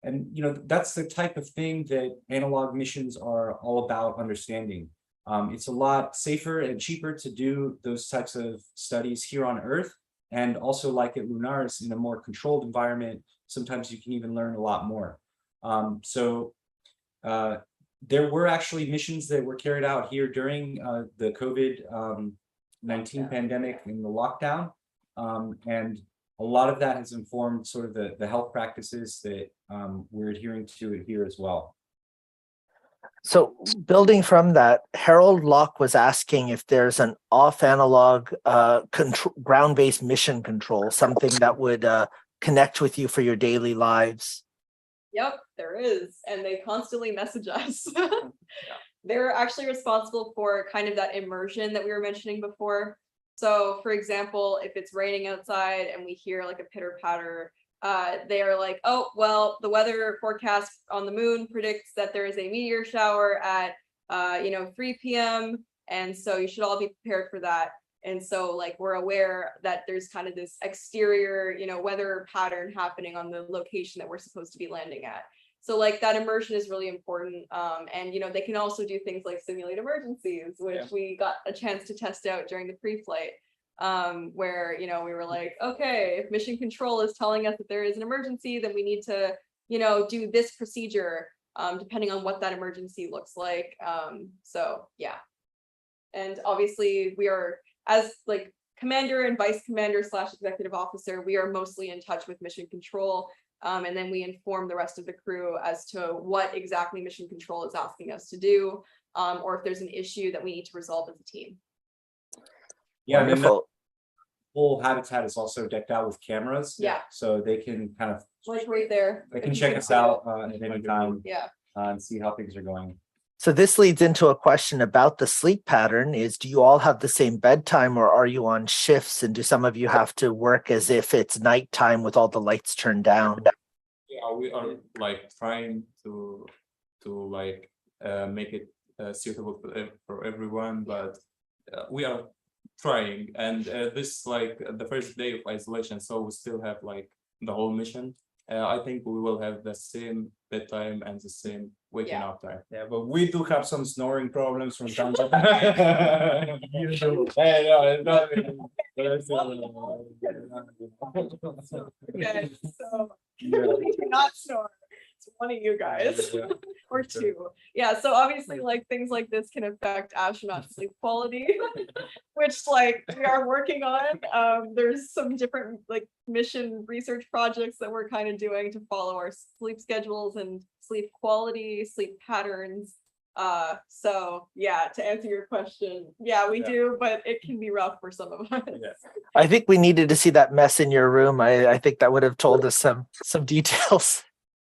And, you know, that's the type of thing that analog missions are all about understanding. It's a lot safer and cheaper to do those types of studies here on Earth, and also like at Lunaris, in a more controlled environment, sometimes you can even learn a lot more. There were actually missions that were carried out here during the COVID-19 pandemic and the lockdown. And a lot of that has informed sort of the health practices that we're adhering to here as well. So building from that, Harold Locke was asking if there's an off analog ground-based mission control, something that would connect with you for your daily lives. Yep, there is. And they constantly message us. They're actually responsible for kind of that immersion that we were mentioning before. So for example, if it's raining outside and we hear like a pitter patter, they are like, oh, well, the weather forecast on the moon predicts that there is a meteor shower at, 3 p.m. And so you should all be prepared for that. And so like, we're aware that there's kind of this exterior, weather pattern happening on the location that we're supposed to be landing at. So like that immersion is really important. And, they can also do things like simulate emergencies, which we got a chance to test out during the pre-flight, where, we were like, okay, if mission control is telling us that there is an emergency, then we need to, do this procedure, depending on what that emergency looks like. So yeah. And obviously we are, as like commander and vice commander / executive officer, we are mostly in touch with mission control. And then we inform the rest of the crew as to what exactly mission control is asking us to do, or if there's an issue that we need to resolve as a team. Yeah, and the whole habitat is also decked out with cameras. Yeah. So they can kind of like right there. They can check us out at any time. Yeah. And see how things are going. So this leads into a question about the sleep pattern is, do you all have the same bedtime, or are you on shifts, and do some of you have to work as if it's nighttime with all the lights turned down? Yeah, we are like trying to like make it suitable for everyone, but we are trying, and this like the first day of isolation, so we still have like the whole mission. I think we will have the same bedtime and the same waking up time. Yeah, but we do have some snoring problems from time to time. You do. Hey, no, it's not. Okay, so Yeah. we do not snore. It's one of you guys Yeah. or two. Yeah, so obviously like things like this can affect astronaut sleep quality, which like we are working on. There's some different like mission research projects that we're kind of doing to follow our sleep schedules and sleep quality, sleep patterns. So yeah, to answer your question, yeah, we do, but it can be rough for some of us. I think we needed to see that mess in your room. I think that would have told us some details.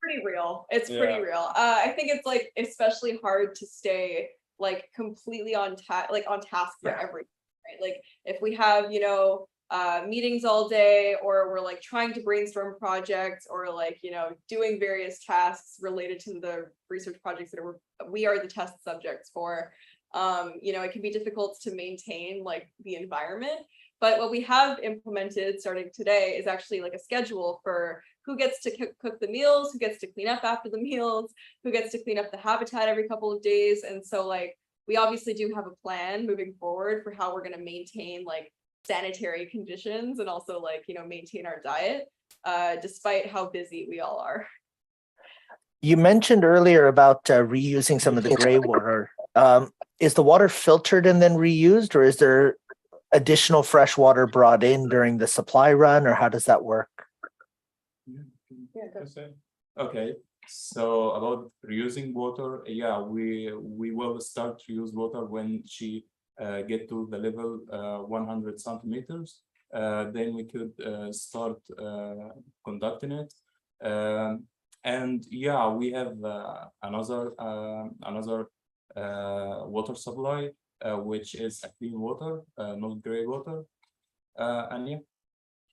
Pretty real. It's pretty real. I think it's like especially hard to stay like completely on task for everything, right? Like if we have, you know, meetings all day, or we're like trying to brainstorm projects, or like, you know, doing various tasks related to the research projects that we are the test subjects for. You know, it can be difficult to maintain like the environment. But what we have implemented starting today is actually like a schedule for who gets to cook the meals, who gets to clean up after the meals, who gets to clean up the habitat every couple of days. And so like, we obviously do have a plan moving forward for how we're going to maintain like sanitary conditions and also like, you know, maintain our diet, despite how busy we all are. You mentioned earlier about reusing some of the gray water. Is the water filtered and then reused, or is there additional fresh water brought in during the supply run, or how does that work? Okay, so about reusing water, yeah, we will start to use water when she get to the level 100 centimeters. Then we could start conducting it. And yeah, we have another water supply, which is a clean water, not gray water. And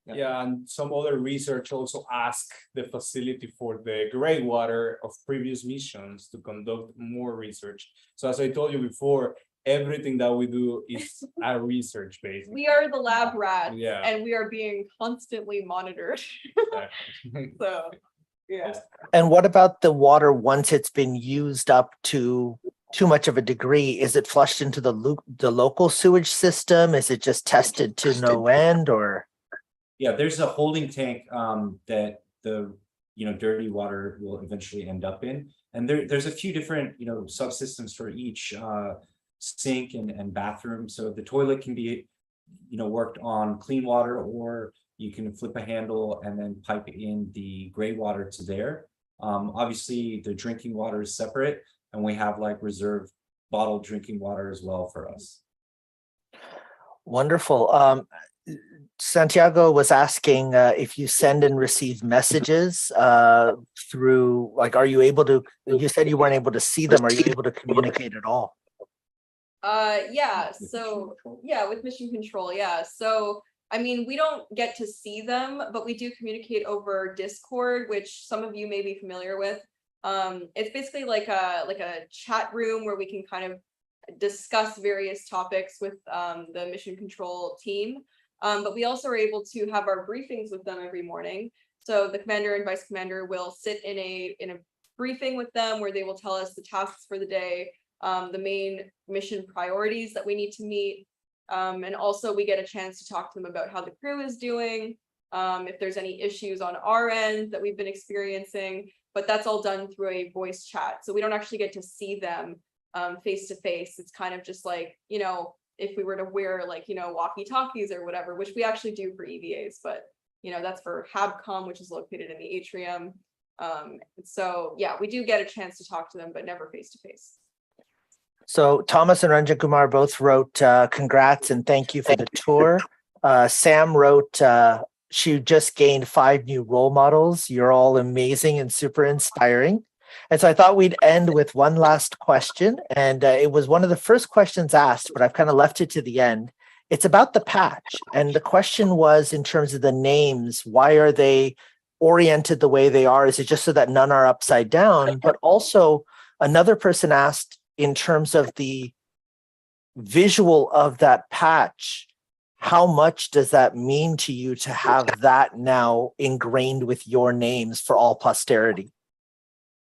yeah, and some other research also asked the facility for the gray water of previous missions to conduct more research. So as I told you before, everything that we do is a research based. We are the lab rats, Yeah. and we are being constantly monitored. So yeah. And what about the water once it's been used up to too much of a degree? Is it flushed into the local sewage system? Is it just tested to no end, or? Yeah, there's a holding tank that the dirty water will eventually end up in, and there's a few different subsystems for each sink and bathroom. So the toilet can be worked on clean water, or you can flip a handle and then pipe in the gray water to there. Obviously, the drinking water is separate, and we have like reserved bottled drinking water as well for us. Wonderful. Santiago was asking if you send and receive messages through, like, are you able to, you said you weren't able to see them. Are you able to communicate at all? Yeah, so yeah, with mission control, yeah. So I mean, we don't get to see them, but we do communicate over Discord, which some of you may be familiar with. It's basically like a chat room where we can kind of discuss various topics with the mission control team. But we also are able to have our briefings with them every morning. So the commander and vice commander will sit in a briefing with them where they will tell us the tasks for the day, the main mission priorities that we need to meet. And also we get a chance to talk to them about how the crew is doing, if there's any issues on our end that we've been experiencing, but that's all done through a voice chat. So we don't actually get to see them face to face. It's kind of just like, if we were to wear like, walkie-talkies or whatever, which we actually do for EVAs, but that's for HABCOM, which is located in the atrium. So yeah, we do get a chance to talk to them, but never face to face. So Thomas and Ranjan Kumar both wrote congrats and thank you for the tour. Sam wrote, she just gained 5 new role models. You're all amazing and super inspiring. And so I thought we'd end with one last question. And it was one of the first questions asked, but I've kind of left it to the end. It's about the patch. And the question was, in terms of the names, why are they oriented the way they are? Is it just so that none are upside down? But also another person asked, in terms of the visual of that patch, how much does that mean to you to have that now ingrained with your names for all posterity?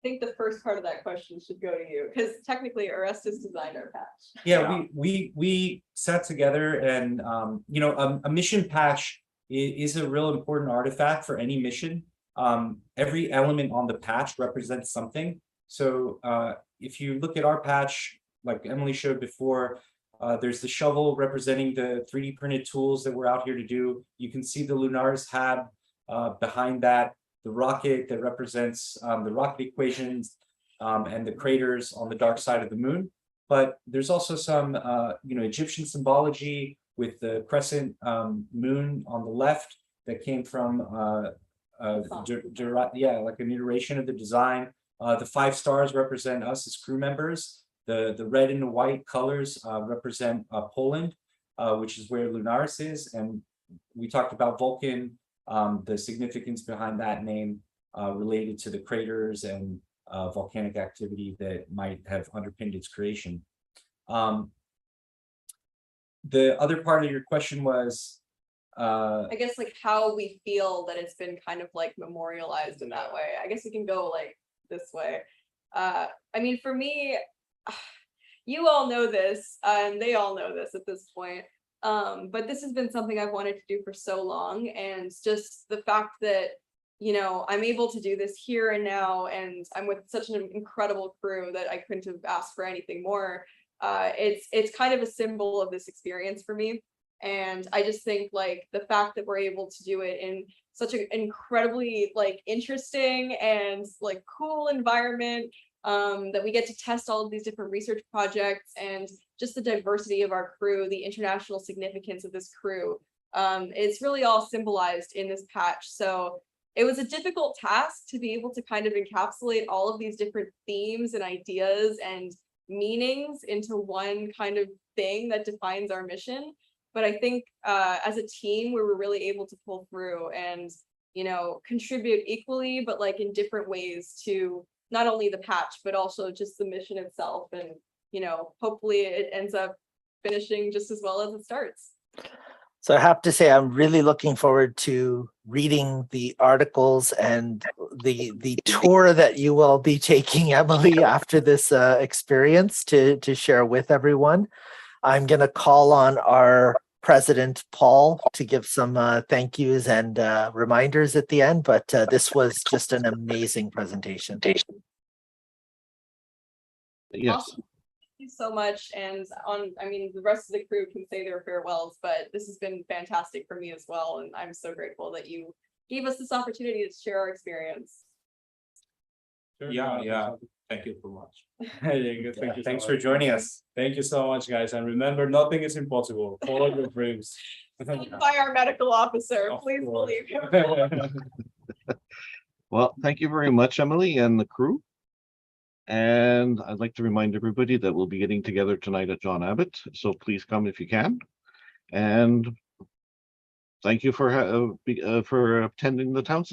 I think the first part of that question should go to you, because technically Orestes designed our patch. Yeah, we sat together and a mission patch is a real important artifact for any mission. Every element on the patch represents something. So if you look at our patch, like Emilie showed before, there's the shovel representing the 3D printed tools that we're out here to do. You can see the Lunaris hab behind that, the rocket that represents the rocket equations and the craters on the dark side of the moon. But there's also some Egyptian symbology with the crescent moon on the left that came from like an iteration of the design. The 5 stars represent us as crew members. The red and the white colors represent Poland, which is where Lunaris is. And we talked about Vulcan, the significance behind that name related to the craters and volcanic activity that might have underpinned its creation. The other part of your question was I guess like how we feel that it's been kind of like memorialized in that way. I guess we can go like this way. I mean, for me, you all know this, and they all know this at this point. But this has been something I've wanted to do for so long, and just the fact that, I'm able to do this here and now, and I'm with such an incredible crew that I couldn't have asked for anything more. It's kind of a symbol of this experience for me. And I just think like the fact that we're able to do it in such an incredibly like interesting and like cool environment, that we get to test all of these different research projects, and just the diversity of our crew, the international significance of this crew. It's really all symbolized in this patch. So it was a difficult task to be able to kind of encapsulate all of these different themes and ideas and meanings into one kind of thing that defines our mission. But I think as a team, we were really able to pull through and, contribute equally, but like in different ways to not only the patch, but also just the mission itself. And, hopefully it ends up finishing just as well as it starts. So I have to say, I'm really looking forward to reading the articles and the tour that you will be taking, Emilie, after this experience to share with everyone. I'm going to call on our president, Paul, to give some thank yous and reminders at the end, but this was just an amazing presentation. Yes. Awesome. Thank you so much. And the rest of the crew can say their farewells, but this has been fantastic for me as well. And I'm so grateful that you gave us this opportunity to share our experience. Yeah. Thank you so much. Thank you. Thanks for joining us. Thank you so much, guys. And remember, nothing is impossible. Follow your dreams. By our medical officer, Of please course. believe him. Well, thank you very much, Emilie and the crew. And I'd like to remind everybody that we'll be getting together tonight at John Abbott. So please come if you can. And thank you for attending the Townsend.